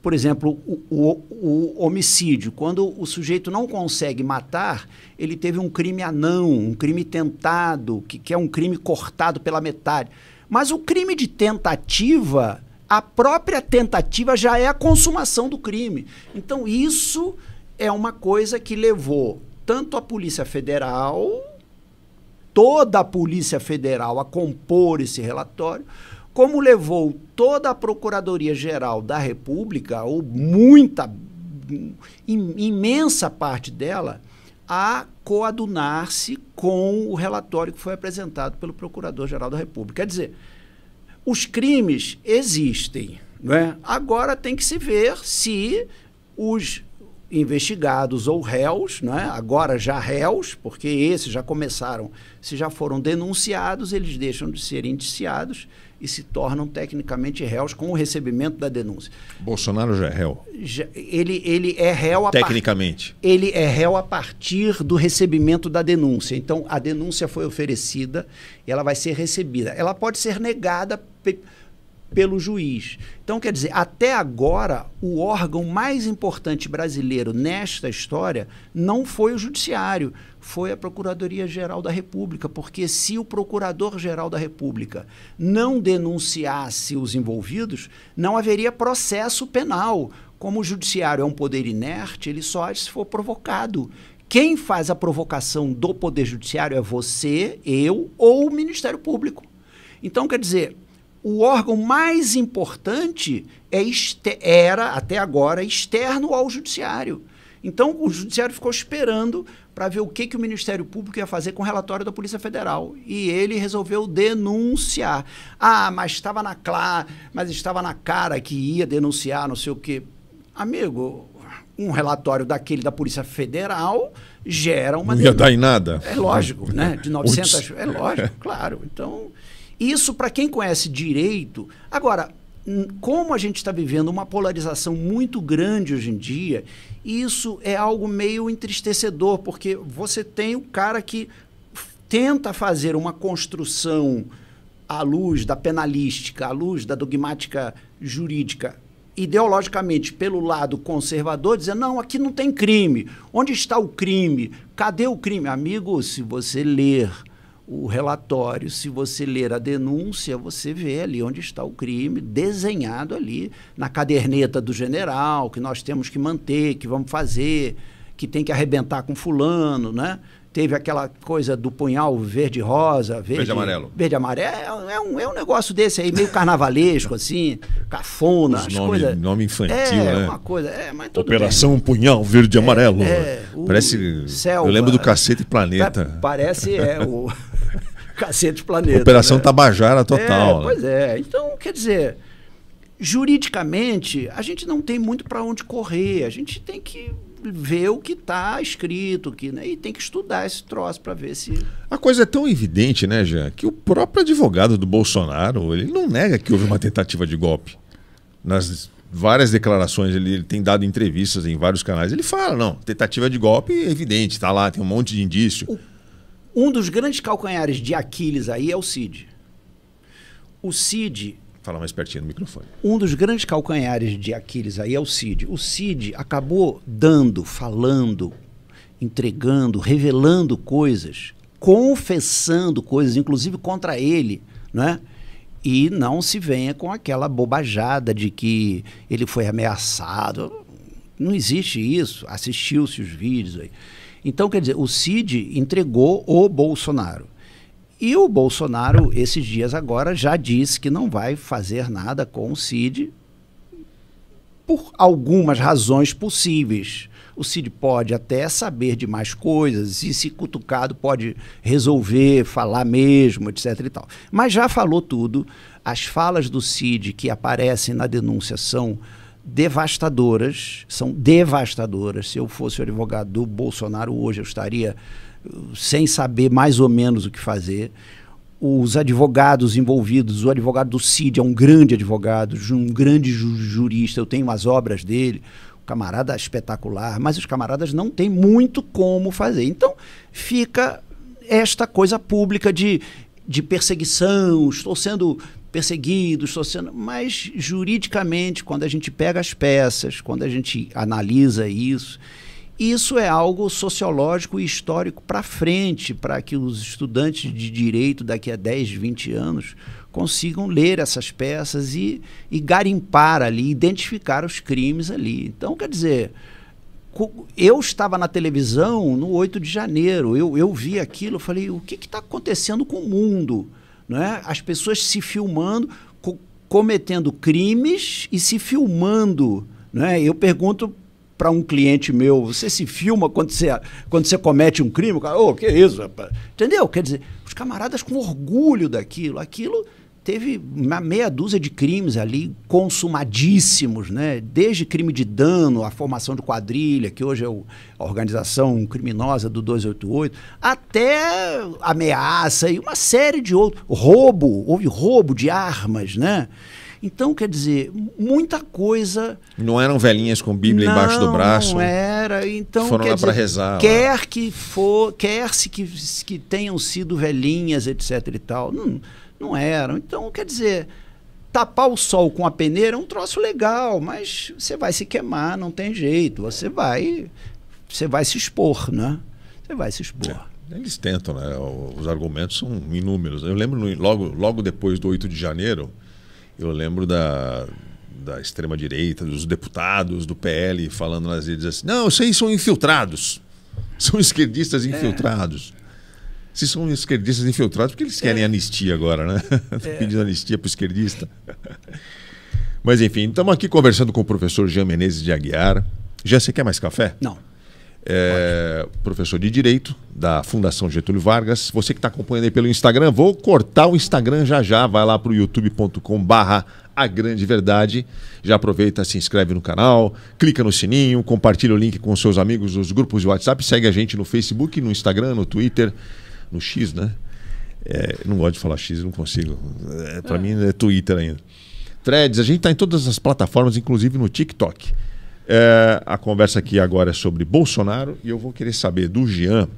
por exemplo, o homicídio, quando o sujeito não consegue matar, ele teve um crime anão, um crime tentado, que é um crime cortado pela metade. Mas o crime de tentativa, a própria tentativa já é a consumação do crime. Então, isso é uma coisa que levou tanto a Polícia Federal, toda a Polícia Federal a compor esse relatório, como levou toda a Procuradoria-Geral da República, ou imensa parte dela, a coadunar-se com o relatório que foi apresentado pelo Procurador-Geral da República. Quer dizer, os crimes existem, não é? Agora tem que se ver se os investigados ou réus, não é? Agora já réus, porque esses já começaram, se já foram denunciados, eles deixam de ser indiciados e se tornam tecnicamente réus com o recebimento da denúncia. Bolsonaro já é réu? Ele é réu tecnicamente. Ele é réu a partir do recebimento da denúncia. Então, a denúncia foi oferecida e ela vai ser recebida. Ela pode ser negada pelo juiz. Então, quer dizer, até agora, o órgão mais importante brasileiro nesta história não foi o Judiciário, foi a Procuradoria-Geral da República, porque se o Procurador-Geral da República não denunciasse os envolvidos, não haveria processo penal. Como o Judiciário é um poder inerte, ele só age se for provocado. Quem faz a provocação do Poder Judiciário é você, eu ou o Ministério Público. Então, quer dizer, o órgão mais importante era, até agora, externo ao Judiciário. Então, o Judiciário ficou esperando para ver o que o Ministério Público ia fazer com o relatório da Polícia Federal. E ele resolveu denunciar. Ah, mas estava na cara que ia denunciar, não sei o quê. Amigo, um relatório daquele da Polícia Federal gera uma... Não ia dar em nada. É lógico, né? De 900... É lógico, claro. Então... Isso para quem conhece direito. Agora, como a gente está vivendo uma polarização muito grande hoje em dia, isso é algo meio entristecedor, porque você tem o cara que tenta fazer uma construção à luz da penalística, à luz da dogmática jurídica, ideologicamente pelo lado conservador, dizendo, não, aqui não tem crime. Onde está o crime? Cadê o crime? Amigo, se você ler o relatório, se você ler a denúncia, você vê ali onde está o crime, desenhado ali na caderneta do general, que nós temos que manter, que vamos fazer, que tem que arrebentar com fulano, né? Teve aquela coisa do punhal verde-rosa, verde-amarelo. Verde-amarelo, é um negócio desse aí, meio carnavalesco, assim, cafona, as coisas... Nome infantil, né? Uma coisa... mas tudo Operação bem. Punhal Verde-Amarelo. Parece... Selva, eu lembro do Cacete Planeta. Parece, o... Cacete Planeta. Operação, né? Tabajara total. Pois é. Então, quer dizer, juridicamente, a gente não tem muito para onde correr. A gente tem que ver o que está escrito, né? E tem que estudar esse troço para ver se... A coisa é tão evidente, né, Jean, que o próprio advogado do Bolsonaro, ele não nega que houve uma tentativa de golpe. Nas várias declarações, ele tem dado entrevistas em vários canais, ele fala, não, tentativa de golpe é evidente, está lá, tem um monte de indício. Um dos grandes calcanhares de Aquiles aí é o Cid. O Cid... Fala mais pertinho do microfone. Um dos grandes calcanhares de Aquiles aí é o Cid. O Cid acabou dando, falando, entregando, revelando coisas, confessando coisas, inclusive contra ele, né? E não se venha com aquela bobajada de que ele foi ameaçado. Não existe isso. Assistiu-se os vídeos aí. Então, quer dizer, o Cid entregou o Bolsonaro. E o Bolsonaro, esses dias agora, já disse que não vai fazer nada com o Cid por algumas razões possíveis. O Cid pode até saber de mais coisas e, se cutucado, pode resolver, falar mesmo, etc. e tal. Mas já falou tudo. As falas do Cid que aparecem na denúncia são devastadoras, são devastadoras. Se eu fosse o advogado do Bolsonaro hoje, eu estaria sem saber mais ou menos o que fazer. Os advogados envolvidos, o advogado do Cid é um grande advogado, um grande jurista, eu tenho as obras dele, o camarada é espetacular, mas os camaradas não têm muito como fazer. Então fica esta coisa pública de perseguição, estou sendo perseguido, mas juridicamente, quando a gente pega as peças, quando a gente analisa isso é algo sociológico e histórico para frente, para que os estudantes de direito daqui a 10, 20 anos consigam ler essas peças e garimpar ali, identificar os crimes ali. Então, quer dizer, eu estava na televisão no 8 de janeiro, eu vi aquilo, eu falei, o que está acontecendo com o mundo? Não é? As pessoas se filmando, cometendo crimes e se filmando. Não é? Eu pergunto para um cliente meu, você se filma quando você comete um crime? O cara, que isso, rapaz? Entendeu? Quer dizer, os camaradas com orgulho daquilo. Aquilo teve uma meia dúzia de crimes ali consumadíssimos, né? Desde crime de dano, a formação de quadrilha, que hoje é a organização criminosa do 288, até ameaça e uma série de outros. Houve roubo de armas, né? Então, quer dizer, muita coisa... Não eram velhinhas com Bíblia embaixo do braço? Não era. Então, foram lá para rezar. Quer-se que tenham sido velhinhas, etc. e tal. Não eram. Então, quer dizer, tapar o sol com a peneira é um troço legal, mas você vai se queimar, não tem jeito. Você vai se expor, né? Você vai se expor. Eles tentam, né? Os argumentos são inúmeros. Eu lembro, logo depois do 8 de janeiro, eu lembro da extrema-direita, dos deputados do PL falando nas redes assim, não, isso aí são infiltrados. São esquerdistas infiltrados. Se são esquerdistas infiltrados, porque eles querem anistia agora, né? Pedindo anistia para o esquerdista. Mas, enfim, estamos aqui conversando com o professor Jean Menezes de Aguiar. Jean, você quer mais café? Não. Professor de Direito da Fundação Getúlio Vargas. Você que está acompanhando aí pelo Instagram, vou cortar o Instagram já. Vai lá para o youtube.com/A Grande Verdade. Já aproveita, se inscreve no canal, clica no sininho, compartilha o link com seus amigos dos grupos de WhatsApp, segue a gente no Facebook, no Instagram, no Twitter, no X, né? Não gosto de falar X, não consigo. Para mim é Twitter ainda. Threads, a gente está em todas as plataformas, inclusive no TikTok. A conversa aqui agora é sobre Bolsonaro e eu vou querer saber do Jean.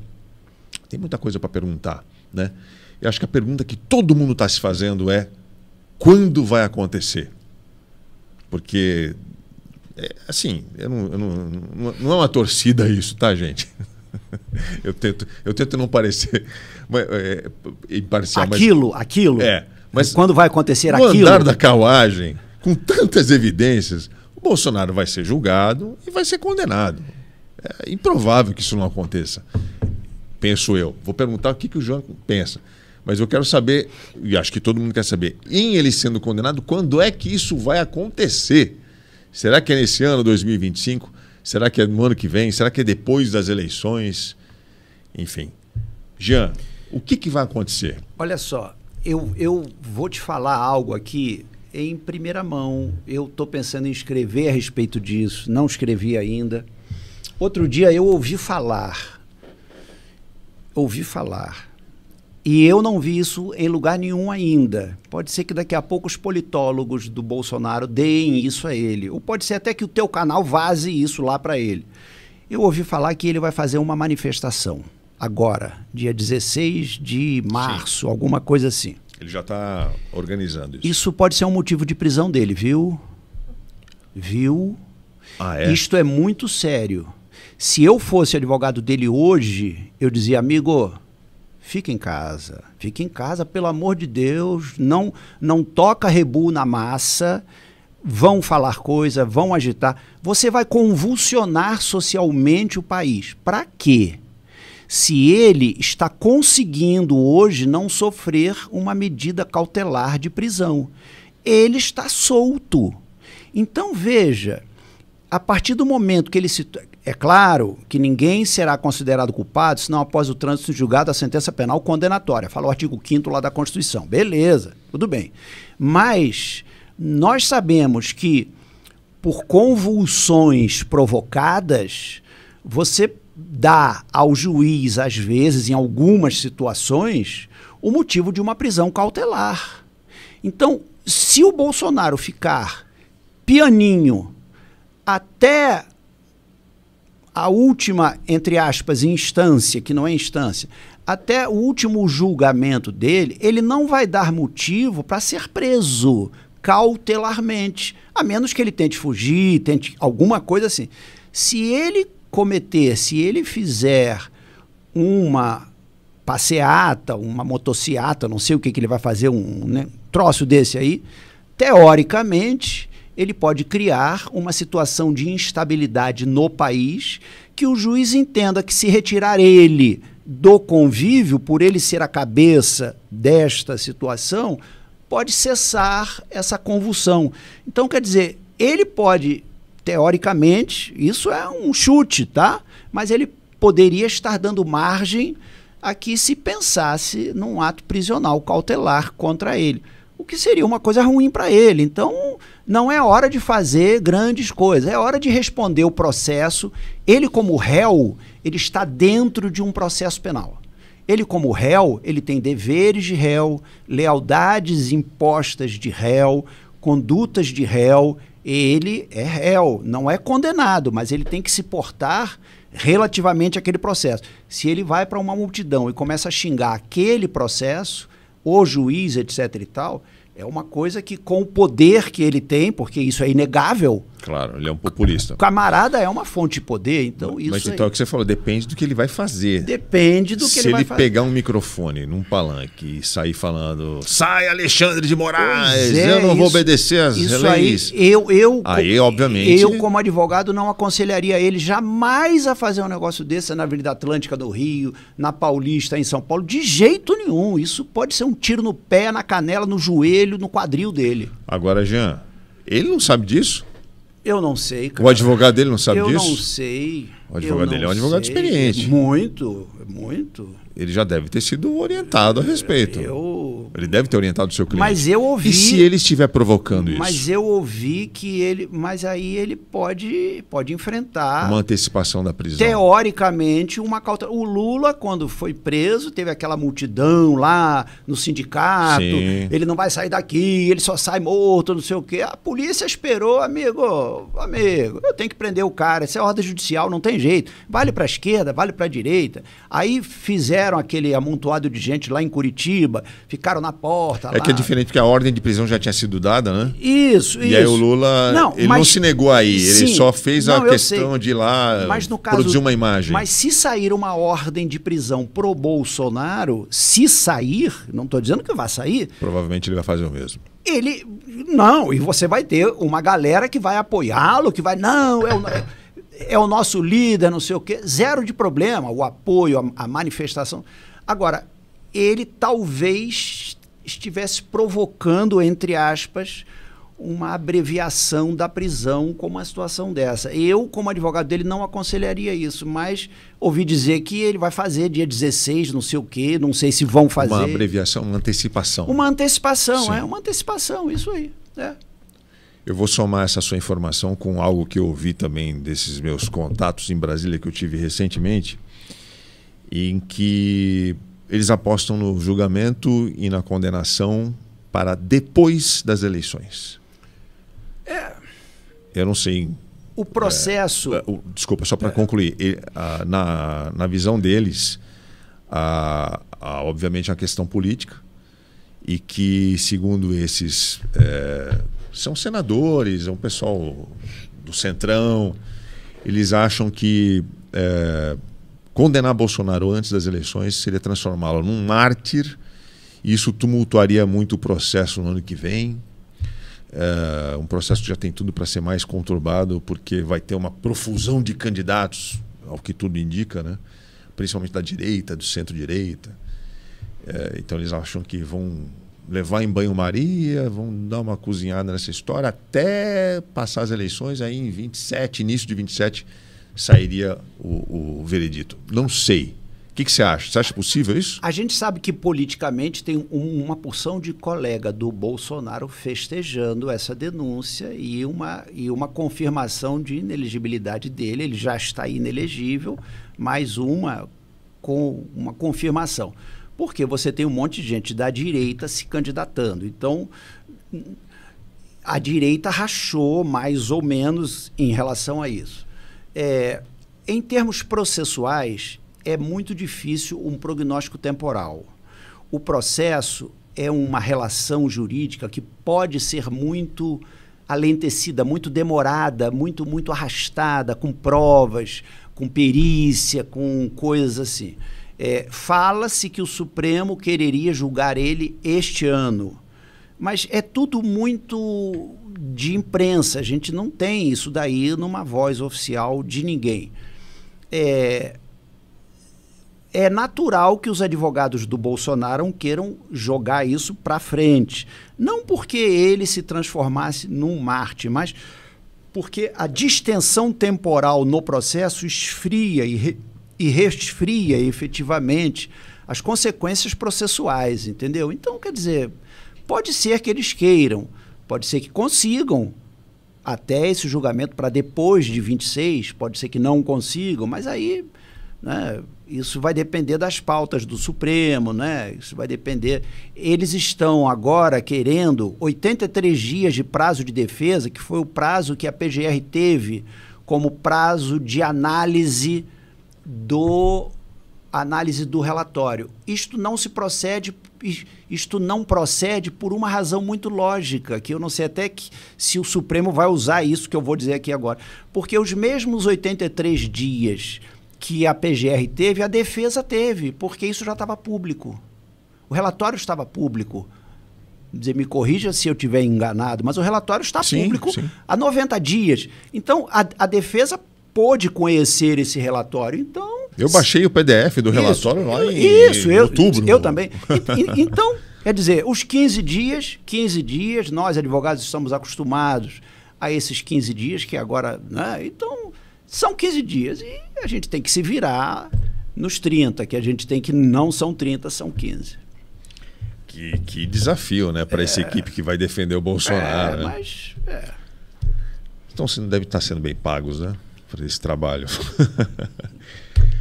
Tem muita coisa para perguntar, né? Eu acho que a pergunta que todo mundo está se fazendo é: quando vai acontecer? Porque, assim, não é uma torcida isso, tá, gente? Eu tento não parecer imparcial. Aquilo. Mas quando vai acontecer no aquilo? No andar da carruagem, com tantas evidências, o Bolsonaro vai ser julgado e vai ser condenado. É improvável que isso não aconteça, penso eu. Vou perguntar o que o João pensa. Mas eu quero saber, e acho que todo mundo quer saber, em ele sendo condenado, quando é que isso vai acontecer? Será que é nesse ano, 2025? Será que é no ano que vem? Será que é depois das eleições? Enfim. Jean, o que vai acontecer? Olha só, eu vou te falar algo aqui em primeira mão. Eu estou pensando em escrever a respeito disso, não escrevi ainda. Outro dia eu ouvi falar. E eu não vi isso em lugar nenhum ainda. Pode ser que daqui a pouco os politólogos do Bolsonaro deem isso a ele. Ou pode ser até que o teu canal vaze isso lá para ele. Eu ouvi falar que ele vai fazer uma manifestação agora, dia 16 de março, alguma coisa assim. Ele já está organizando isso. Isso pode ser um motivo de prisão dele, viu? Viu? Ah, é? Isto é muito sério. Se eu fosse advogado dele hoje, eu dizia, amigo, fica em casa, pelo amor de Deus, não toca rebu na massa, vão falar coisa, vão agitar. Você vai convulsionar socialmente o país. Para quê? Se ele está conseguindo hoje não sofrer uma medida cautelar de prisão. Ele está solto. Então, veja, a partir do momento que ele se... É claro que ninguém será considerado culpado, senão após o trânsito julgado a sentença penal condenatória. Fala o artigo 5º lá da Constituição. Beleza, tudo bem. Mas nós sabemos que por convulsões provocadas, você dá ao juiz, às vezes, em algumas situações, o motivo de uma prisão cautelar. Então, se o Bolsonaro ficar pianinho até a última, entre aspas, instância, que não é instância, até o último julgamento dele, ele não vai dar motivo para ser preso cautelarmente, a menos que ele tente fugir, tente alguma coisa assim. Se ele fizer uma passeata, uma motociata, não sei o que ele vai fazer, um troço desse aí, teoricamente, ele pode criar uma situação de instabilidade no país que o juiz entenda que se retirar ele do convívio, por ele ser a cabeça desta situação, pode cessar essa convulsão. Então, quer dizer, ele pode, teoricamente, isso é um chute, tá? Mas ele poderia estar dando margem a que se pensasse num ato prisional cautelar contra ele, o que seria uma coisa ruim para ele. Então, não é hora de fazer grandes coisas, é hora de responder o processo. Ele, como réu, ele está dentro de um processo penal. Ele, como réu, ele tem deveres de réu, lealdades impostas de réu, condutas de réu. Ele é réu, não é condenado, mas ele tem que se portar relativamente àquele processo. Se ele vai para uma multidão e começa a xingar aquele processo, o juiz, etc. e tal, é uma coisa que, com o poder que ele tem, porque isso é inegável... Claro, ele é um populista. O camarada é uma fonte de poder, então isso... Mas então é o que você falou, depende do que ele vai fazer. Depende do que ele vai fazer. Se ele pegar um microfone num palanque e sair falando, sai Alexandre de Moraes, eu não vou obedecer às leis. Aí, obviamente... Eu, como advogado, não aconselharia ele jamais a fazer um negócio desse na Avenida Atlântica do Rio, na Paulista, em São Paulo, de jeito nenhum. Isso pode ser um tiro no pé, na canela, no joelho, no quadril dele. Agora, Jean, ele não sabe disso? Eu não sei, cara. O advogado dele não sabe disso? Eu não sei. O advogado dele é um advogado experiente. Muito. Ele já deve ter sido orientado a respeito. Ele deve ter orientado o seu cliente. Mas eu ouvi... E se ele estiver provocando isso? Mas eu ouvi que ele... Mas aí ele pode enfrentar... Uma antecipação da prisão. Teoricamente, uma cautela. O Lula, quando foi preso, teve aquela multidão lá no sindicato. Sim. Ele não vai sair daqui, ele só sai morto, não sei o quê. A polícia esperou, amigo, eu tenho que prender o cara. Isso é ordem judicial, não tem jeito. Vale para a esquerda, vale para a direita. Aí fizeram aquele amontoado de gente lá em Curitiba, ficaram na porta. É que é diferente, porque a ordem de prisão já tinha sido dada, né? Isso. E aí o Lula, ele não se negou aí, ele só fez a questão de ir lá produzir uma imagem. Mas se sair uma ordem de prisão pro Bolsonaro, se sair, não estou dizendo que vai sair... Provavelmente ele vai fazer o mesmo. Não, e você vai ter uma galera que vai apoiá-lo, que vai... É o nosso líder, não sei o quê. Zero de problema, o apoio, a manifestação. Agora, ele talvez estivesse provocando, entre aspas, uma abreviação da prisão com uma situação dessa. Eu, como advogado dele, não aconselharia isso, mas ouvi dizer que ele vai fazer dia 16, não sei o quê, não sei se vão fazer. Uma abreviação, uma antecipação. Uma antecipação, Sim. uma antecipação, isso aí. Eu vou somar essa sua informação com algo que eu ouvi também desses meus contatos em Brasília que eu tive recentemente, em que eles apostam no julgamento e na condenação para depois das eleições. Eu não sei. O processo... Desculpa, só para concluir. Na visão deles, obviamente, a questão política, e que, segundo esses, são senadores, é um pessoal do Centrão, eles acham que condenar Bolsonaro antes das eleições seria transformá-lo num mártir, e isso tumultuaria muito o processo no ano que vem. Um processo que já tem tudo para ser mais conturbado, porque vai ter uma profusão de candidatos, ao que tudo indica, né? Principalmente da direita, do centro-direita. Então eles acham que vão levar em banho-maria, vão dar uma cozinhada nessa história até passar as eleições, aí em 27, início de 27, sairia o veredito. Não sei. O que você acha? Você acha possível isso? A gente sabe que politicamente tem uma porção de colega do Bolsonaro festejando essa denúncia e uma confirmação de inelegibilidade dele. Ele já está inelegível, mais uma confirmação. Porque você tem um monte de gente da direita se candidatando. Então, a direita rachou mais ou menos em relação a isso. Em termos processuais, é muito difícil um prognóstico temporal. O processo é uma relação jurídica que pode ser muito alentecida, muito demorada, muito arrastada, com provas, com perícia, com coisas assim. Fala-se que o Supremo quereria julgar ele este ano, mas é tudo muito de imprensa, a gente não tem isso daí numa voz oficial de ninguém. É natural que os advogados do Bolsonaro queiram jogar isso para frente. Não porque ele se transformasse num mártir, mas porque a distensão temporal no processo esfria e resfria efetivamente as consequências processuais, entendeu? Então, quer dizer, pode ser que eles queiram, pode ser que consigam até esse julgamento para depois de 26, pode ser que não consigam, mas aí, né, isso vai depender das pautas do Supremo, né? Isso vai depender. Eles estão agora querendo 83 dias de prazo de defesa, que foi o prazo que a PGR teve como prazo de análise do relatório. Isto não procede por uma razão muito lógica, que eu não sei até se o Supremo vai usar isso que eu vou dizer aqui agora. Porque os mesmos 83 dias que a PGR teve, a defesa teve, porque isso já estava público. O relatório estava público. Me corrija se eu estiver enganado, mas o relatório está público há 90 dias. Então, a defesa pôde conhecer esse relatório. Então, eu baixei o PDF do relatório lá em outubro. Eu também. Então, quer dizer, os 15 dias, nós advogados estamos acostumados a esses 15 dias, que agora, né, então, são 15 dias e a gente tem que se virar nos 30, que a gente tem que não são 30, são 15. Que desafio, né, para essa equipe que vai defender o Bolsonaro. Mas então, você não deve estar sendo bem pagos, né, por esse trabalho.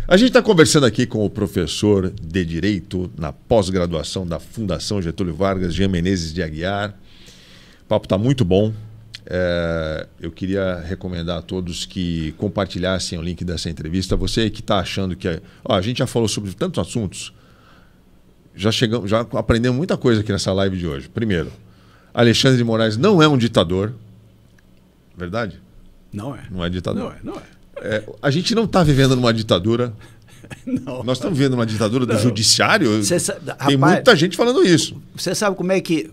A gente está conversando aqui com o professor de Direito na pós-graduação da Fundação Getúlio Vargas, Jean Menezes de Aguiar. O papo está muito bom. Eu queria recomendar a todos que compartilhassem o link dessa entrevista. Você que está achando que... a gente já falou sobre tantos assuntos. Já aprendemos muita coisa aqui nessa live de hoje. Primeiro, Alexandre de Moraes não é um ditador. Verdade? Não é. Não é ditador. Não é. A gente não está vivendo numa ditadura. Não. Nós estamos vivendo uma ditadura do judiciário. Tem rapaz, muita gente falando isso. Você sabe como é que...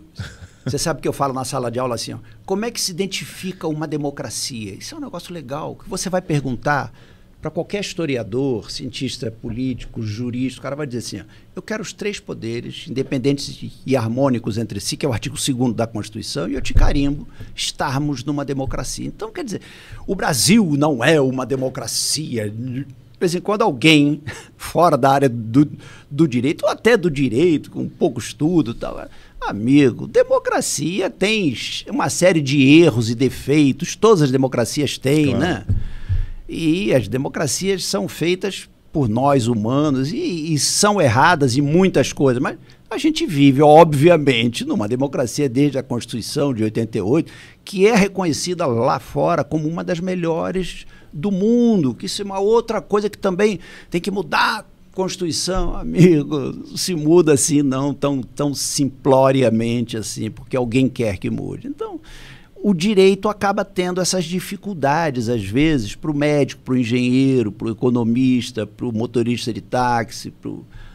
Você sabe que eu falo na sala de aula assim, ó, como é que se identifica uma democracia? Isso é um negócio legal, que você vai perguntar para qualquer historiador, cientista político, jurista, o cara vai dizer assim, ó, eu quero os 3 poderes independentes e harmônicos entre si, que é o artigo 2º da Constituição, e eu te carimbo estarmos numa democracia. Então, quer dizer, o Brasil não é uma democracia. De vez em quando alguém fora da área do direito, ou até do direito, com pouco estudo e tal... Amigo, democracia tem uma série de erros e defeitos, todas as democracias têm, claro, né? E as democracias são feitas por nós humanos e são erradas em muitas coisas, mas a gente vive, obviamente, numa democracia desde a Constituição de 88, que é reconhecida lá fora como uma das melhores do mundo, que isso é uma outra coisa que também tem que mudar Constituição, amigo, se muda assim não tão simploriamente assim, porque alguém quer que mude. Então, o direito acaba tendo essas dificuldades, às vezes, para o médico, para o engenheiro, para o economista, para o motorista de táxi,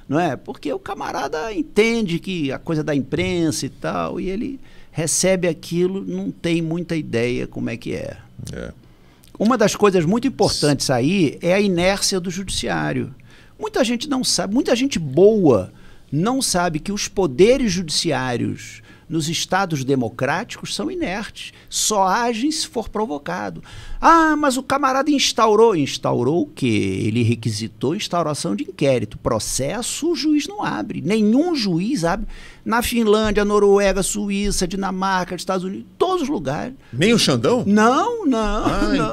não é? Porque o camarada entende que a coisa da imprensa e tal, e ele recebe aquilo, não tem muita ideia como é que é. Uma das coisas muito importantes aí é a inércia do judiciário. Muita gente não sabe, muita gente boa não sabe que os poderes judiciários nos estados democráticos são inertes, só agem se for provocado. Ah, mas o camarada instaurou. Instaurou o quê? Ele requisitou instauração de inquérito. Processo o juiz não abre. Nenhum juiz abre. Na Finlândia, Noruega, Suíça, Dinamarca, Estados Unidos, todos os lugares. Nem o Xandão? Não.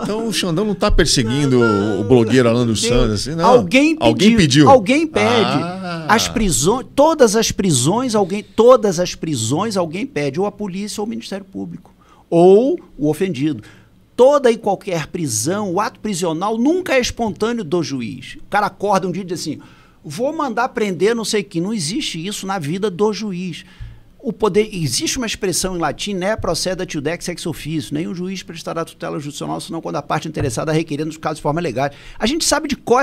Então o Xandão não está perseguindo o blogueiro Alan dos Santos, assim, não. Alguém pediu. Alguém pede. As prisões, todas as prisões alguém pede, ou a polícia ou o Ministério Público, ou o ofendido. Toda e qualquer prisão, o ato prisional nunca é espontâneo do juiz. O cara acorda um dia e diz assim, vou mandar prender não sei o que. Não existe isso na vida do juiz. O poder, existe uma expressão em latim, né, proceda tudex ex officio, nem o juiz prestará tutela judicial, senão quando a parte interessada requerer nos casos de forma legal. A gente sabe de qual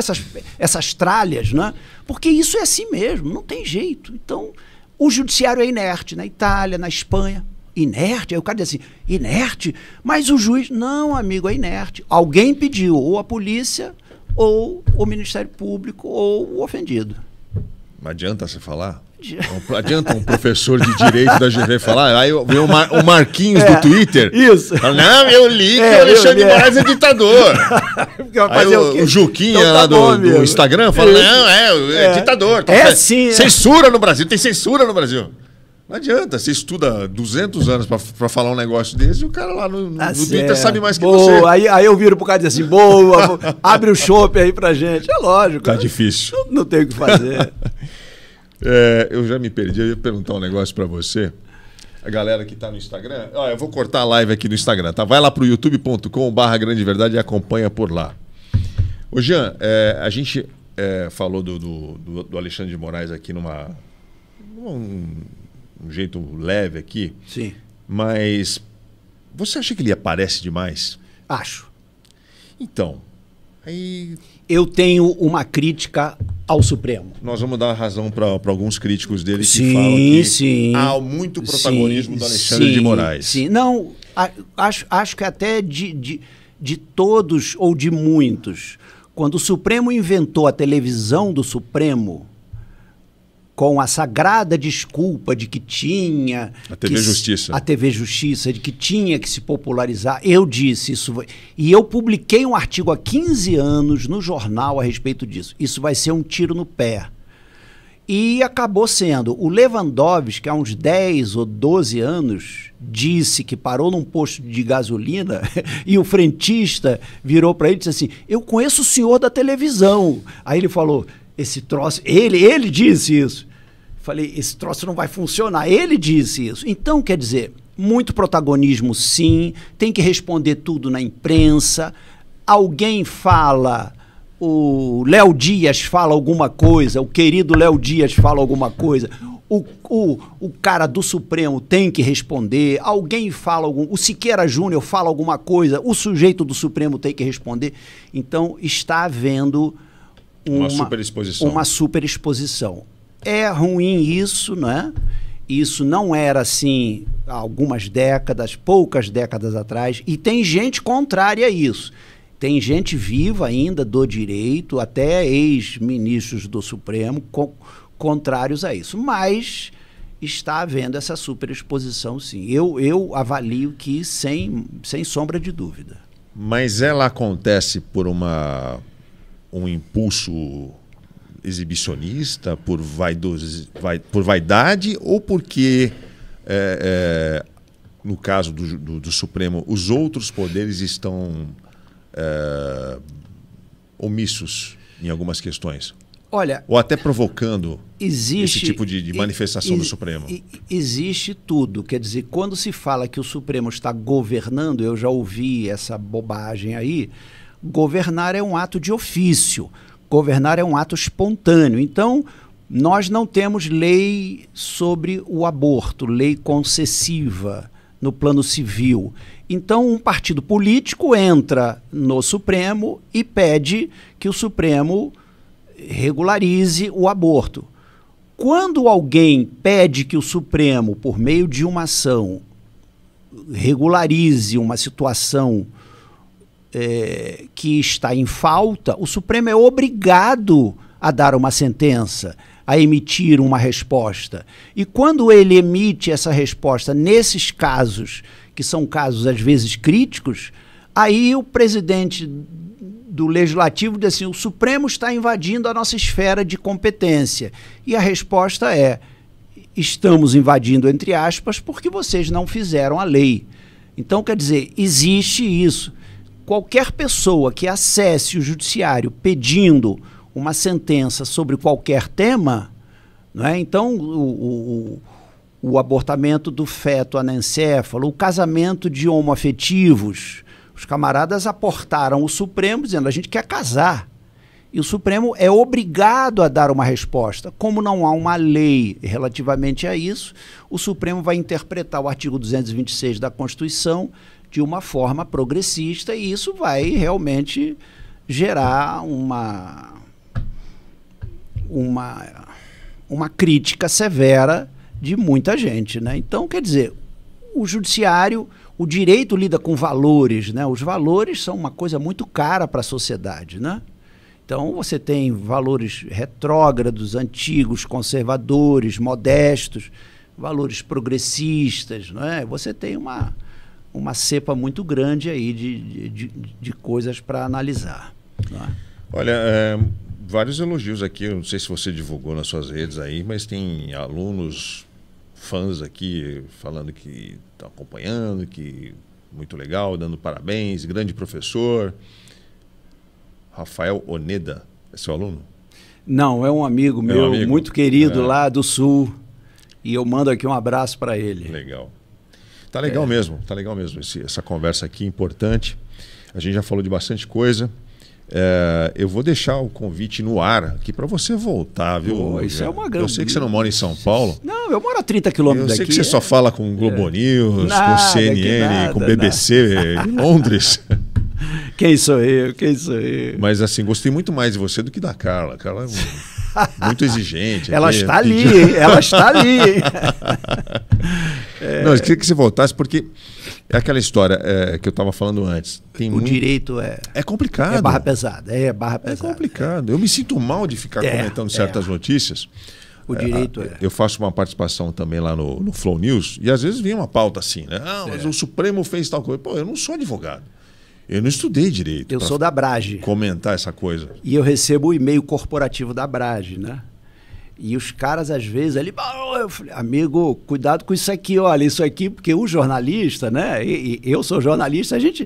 essas tralhas, né? Porque isso é assim mesmo, não tem jeito. Então, o judiciário é inerte, na Itália, na Espanha, inerte. Aí o cara diz assim, inerte? Mas o juiz, não, amigo, é inerte. Alguém pediu, ou a polícia, ou o Ministério Público, ou o ofendido. Não adianta você falar? Não adianta um professor de direito da GV falar? Aí vem o Marquinhos do Twitter. Isso. Fala, não, eu li que o Alexandre de Moraes é ditador. Aí o Juquinha então, lá do Instagram fala, não, é ditador. Sim. Censura no Brasil, tem censura no Brasil. Não adianta, você estuda 200 anos pra falar um negócio desse e o cara lá no Twitter sabe mais que você. Aí eu viro pro cara e dizer assim, boa, abre o chopp aí pra gente. É lógico. Tá difícil. Não tem o que fazer. Eu já me perdi, eu ia perguntar um negócio pra você. A galera que tá no Instagram, eu vou cortar a live aqui no Instagram, tá? Vai lá pro youtube.com/Grande Verdade e acompanha por lá. Ô Jean, a gente falou do Alexandre de Moraes aqui um jeito leve aqui. Sim. Mas você acha que ele aparece demais? Acho. Então, aí... Eu tenho uma crítica ao Supremo. Nós vamos dar razão para alguns críticos dele que falam que há muito protagonismo do Alexandre de Moraes. Sim, não, acho que até de todos ou de muitos. Quando o Supremo inventou a televisão do Supremo, com a sagrada desculpa de que tinha... A TV Justiça. A TV Justiça, de que tinha que se popularizar. Eu disse isso. E eu publiquei um artigo há 15 anos no jornal a respeito disso. Isso vai ser um tiro no pé. E acabou sendo. O Lewandowski, há uns 10 ou 12 anos, disse que parou num posto de gasolina e o frentista virou para ele e disse assim, eu conheço o senhor da televisão. Aí ele falou... Esse troço, ele disse isso. Falei, esse troço não vai funcionar. Ele disse isso. Então, quer dizer, muito protagonismo, sim. Tem que responder tudo na imprensa. Alguém fala, o Léo Dias fala alguma coisa, o querido Léo Dias fala alguma coisa. O cara do Supremo tem que responder. Alguém fala o Siqueira Júnior fala alguma coisa. O sujeito do Supremo tem que responder. Então, está havendo... Uma superexposição. É ruim isso, né? Isso não era assim há algumas décadas, poucas décadas atrás, e tem gente contrária a isso. Tem gente viva ainda do direito, até ex-ministros do Supremo, contrários a isso. Mas está havendo essa superexposição, sim. Eu avalio que sem sombra de dúvida. Mas ela acontece por um impulso exibicionista, por vaidade, ou porque, no caso do Supremo, os outros poderes estão omissos em algumas questões? Olha, ou até provocando esse tipo de manifestação do Supremo? Existe tudo. Quer dizer, quando se fala que o Supremo está governando, eu já ouvi essa bobagem aí, governar é um ato de ofício. governar é um ato espontâneo. Então, nós não temos lei sobre o aborto, lei concessiva no plano civil. Então, um partido político entra no Supremo e pede que o Supremo regularize o aborto. Quando alguém pede que o Supremo, por meio de uma ação, regularize uma situação que está em falta, o Supremo é obrigado a dar uma sentença, a emitir uma resposta. E quando ele emite essa resposta nesses casos, que são casos às vezes críticos, aí o presidente do Legislativo diz assim, o Supremo está invadindo a nossa esfera de competência. E a resposta é, estamos invadindo, entre aspas, porque vocês não fizeram a lei. Então, quer dizer, existe isso. Qualquer pessoa que acesse o judiciário pedindo uma sentença sobre qualquer tema, não é? Então o abortamento do feto anencéfalo, o casamento de homoafetivos, os camaradas aportaram o Supremo dizendo a gente quer casar. E o Supremo é obrigado a dar uma resposta. Como não há uma lei relativamente a isso, o Supremo vai interpretar o artigo 226 da Constituição de uma forma progressista e isso vai realmente gerar uma crítica severa de muita gente, né? Então, quer dizer, o judiciário, o direito lida com valores, né? Os valores são uma coisa muito cara para a sociedade, né? Então, você tem valores retrógrados, antigos, conservadores, modestos, valores progressistas, não é? Você tem uma cepa muito grande aí de coisas para analisar, não é? Olha, vários elogios aqui, eu não sei se você divulgou nas suas redes aí, mas tem alunos, fãs aqui falando que estão acompanhando, que muito legal, dando parabéns, grande professor. Rafael Oneda, é seu aluno? Não, é um amigo meu, muito querido lá do Sul, e eu mando aqui um abraço para ele. Legal. Tá legal mesmo, tá legal mesmo essa conversa aqui importante. A gente já falou de bastante coisa. Eu vou deixar o convite no ar aqui para você voltar, viu? Isso é uma grande... Eu sei que você não mora em São Paulo. Não, eu moro a 30 quilômetros daqui. Eu sei que você só fala com Globo News, com CNN, com BBC, em Londres. Quem sou eu? Quem sou eu? Mas assim, gostei muito mais de você do que da Carla. A Carla é muito exigente. Ela está ali, hein? Ela está ali, hein? Não, eu queria que você voltasse, porque é aquela história que eu estava falando antes. O direito é complicado. É barra pesada. É barra pesada. É complicado. Eu me sinto mal de ficar comentando certas notícias. O direito Eu faço uma participação também lá no Flow News, e às vezes vem uma pauta assim, né? Ah, mas o Supremo fez tal coisa. Pô, eu não sou advogado. Eu não estudei direito. Eu sou da Brage. Comentar essa coisa. E eu recebo o e-mail corporativo da Brage, né? E os caras, às vezes, ali, eu falei, amigo, cuidado com isso aqui, olha, isso aqui, porque o jornalista, né? E eu sou jornalista, a gente.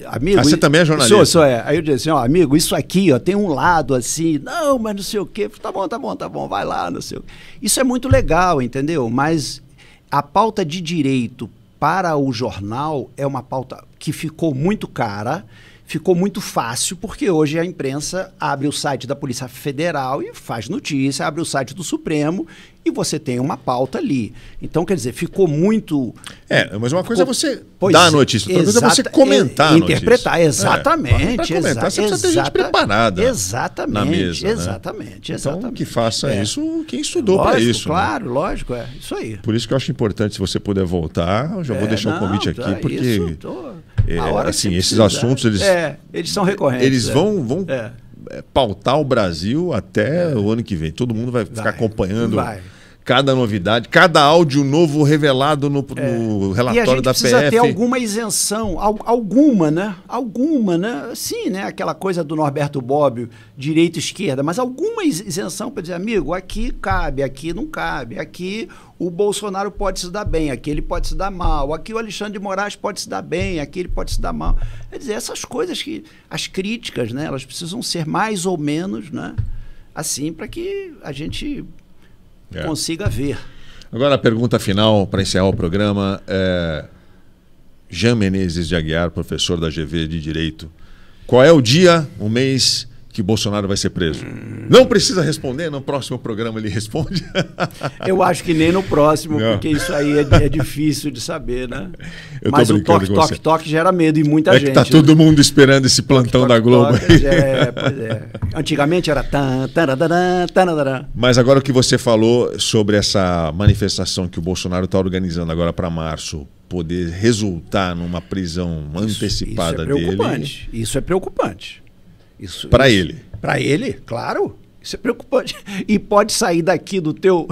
Amigo. Você também é jornalista? Sou. Aí eu disse assim, ó, amigo, isso aqui, ó, tem um lado assim, não, mas não sei o quê. Tá bom, vai lá, não sei o quê. Isso é muito legal, entendeu? Mas a pauta de direito para o jornal é uma pauta que ficou muito cara, ficou muito fácil, porque hoje a imprensa abre o site da Polícia Federal e faz notícia, abre o site do Supremo e você tem uma pauta ali. Então, quer dizer, ficou muito... mas uma coisa é você dar a notícia, outra coisa é você comentar a notícia. Interpretar, exatamente. Para comentar, você precisa ter gente preparada na mesa. Exatamente. Então, que faça isso quem estudou para isso. Claro, né? Lógico, isso aí. Por isso que eu acho importante, se você puder voltar, eu já vou deixar o convite aqui, porque... assim, esses assuntos, eles são recorrentes. Eles vão pautar o Brasil até o ano que vem. Todo mundo vai ficar acompanhando cada novidade, cada áudio novo revelado no relatório da PF. E a gente precisa ter alguma isenção, alguma, né? Sim, né? Aquela coisa do Norberto Bobbio, direita e esquerda, mas alguma isenção para dizer, amigo, aqui cabe, aqui não cabe, aqui o Bolsonaro pode se dar bem, aqui ele pode se dar mal, aqui o Alexandre de Moraes pode se dar bem, aqui ele pode se dar mal. Quer dizer, essas coisas que, as críticas, né? Elas precisam ser mais ou menos, né? Assim, para que a gente consiga ver. Agora a pergunta final para encerrar o programa Jean Menezes de Aguiar, professor da GV de Direito. Qual é o dia, o mês que Bolsonaro vai ser preso? Não precisa responder, no próximo programa ele responde. Eu acho que nem no próximo, porque isso aí é difícil de saber, né? Mas o toque gera medo em muita gente. É que tá todo mundo esperando esse plantão da Globo. Pois é. Antigamente era... Mas agora o que você falou sobre essa manifestação que o Bolsonaro está organizando agora para março, poder resultar numa prisão antecipada dele... Isso é preocupante. Para ele? Para ele, claro. Isso é preocupante. E pode sair daqui do teu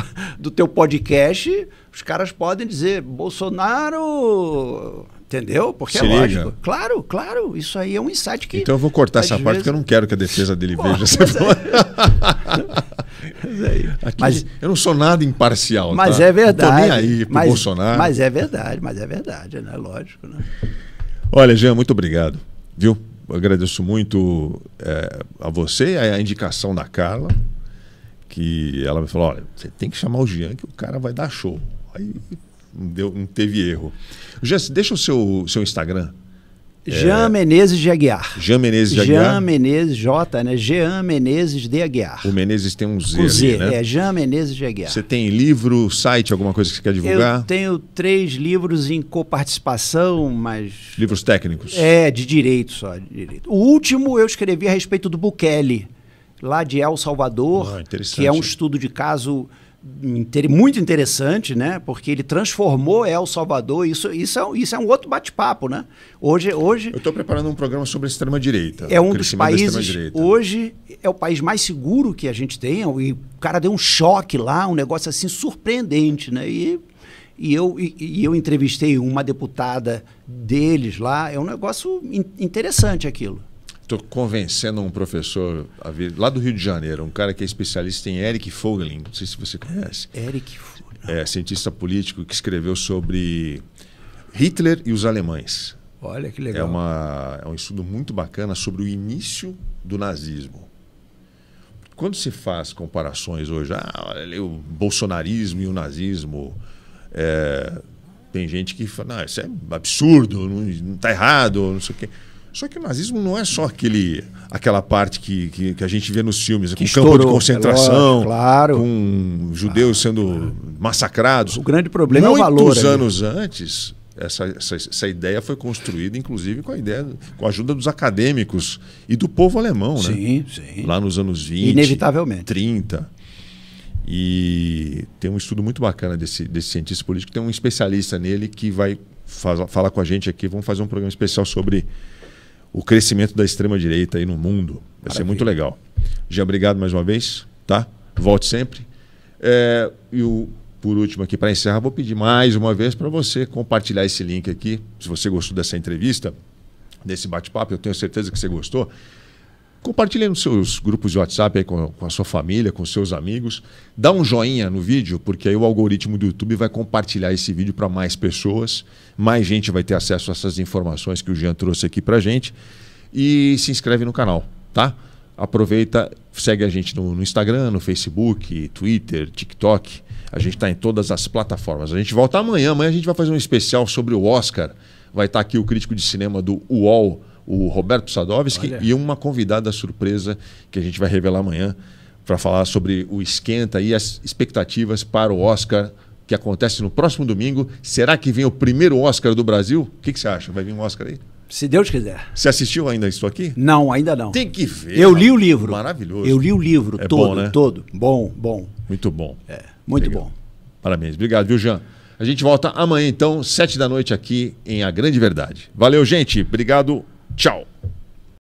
podcast, os caras podem dizer, Bolsonaro... Entendeu? Porque é lógico. Claro. Isso aí é um insight que... Então eu vou cortar essa parte, porque eu não quero que a defesa dele veja essa Mas eu não sou nada imparcial. Mas tá? é verdade. Não tô nem aí pro Bolsonaro. Mas é verdade, né? Lógico, né? Olha, Jean, muito obrigado. Viu? Eu agradeço muito a você e a indicação da Carla, que ela me falou, olha, você tem que chamar o Jean, que o cara vai dar show. Aí não teve erro. Jean, deixa o seu Instagram. Jean Menezes de Aguiar. Jean Menezes de Aguiar. Jean Menezes, J, né? Jean Menezes de Aguiar. O Menezes tem um Z, com Z, ali, né? É Jean Menezes de Aguiar. Você tem livro, site, alguma coisa que você quer divulgar? Eu tenho 3 livros em coparticipação, mas... Livros técnicos? De direito só. De direito. O último eu escrevi a respeito do Bukele, lá de El Salvador, que é um estudo de caso... muito interessante, né? Porque ele transformou El Salvador. Isso é um outro bate-papo, né? Hoje eu estou preparando um programa sobre a extrema-direita. É um dos países. Hoje é o país mais seguro que a gente tem. E o cara deu um choque lá, um negócio assim surpreendente, né? E eu entrevistei uma deputada deles lá. É um negócio interessante aquilo. Estou convencendo um professor a vir lá do Rio de Janeiro, um cara que é especialista em Eric Voegelin, não sei se você conhece. Eric Voegelin. É cientista político que escreveu sobre Hitler e os alemães. Olha que legal. É um estudo muito bacana sobre o início do nazismo. Quando se faz comparações hoje, olha, o bolsonarismo e o nazismo, tem gente que fala, não, isso é absurdo, não está errado, não sei o quê. Só que o nazismo não é só aquela parte que a gente vê nos filmes, com campo de concentração, com judeus sendo massacrados. O grande problema é o valor. Muitos anos antes, essa ideia foi construída, inclusive, com a ajuda dos acadêmicos e do povo alemão, né? Sim. Lá nos anos 20, inevitavelmente. 30. E tem um estudo muito bacana desse cientista político, tem um especialista nele que vai falar com a gente aqui. Vamos fazer um programa especial sobre o crescimento da extrema-direita aí no mundo. Vai ser muito legal. Jean, obrigado mais uma vez, tá? Volte sempre. Por último aqui, para encerrar, vou pedir mais uma vez para você compartilhar esse link aqui, se você gostou dessa entrevista, desse bate-papo, eu tenho certeza que você gostou. Compartilhe nos seus grupos de WhatsApp aí com a sua família, com seus amigos. Dá um joinha no vídeo, porque aí o algoritmo do YouTube vai compartilhar esse vídeo para mais pessoas. Mais gente vai ter acesso a essas informações que o Jean trouxe aqui para a gente. E se inscreve no canal, tá? Aproveita, segue a gente no Instagram, no Facebook, Twitter, TikTok. A gente está em todas as plataformas. A gente volta amanhã. Amanhã a gente vai fazer um especial sobre o Oscar. Vai estar aqui o crítico de cinema do UOL, o Roberto Sadovski, e uma convidada surpresa que a gente vai revelar amanhã para falar sobre o esquenta e as expectativas para o Oscar que acontece no próximo domingo. Será que vem o primeiro Oscar do Brasil? O que você acha? Vai vir um Oscar aí? Se Deus quiser. Você assistiu ainda isso aqui? Não, ainda não. Tem que ver. Eu li o livro. Maravilhoso. Eu li o livro todo, bom, né? todo. Bom. Muito bom. Muito bom. Parabéns. Obrigado, viu, Jean? A gente volta amanhã, então, 7 da noite aqui em A Grande Verdade. Valeu, gente. Obrigado. Tchau.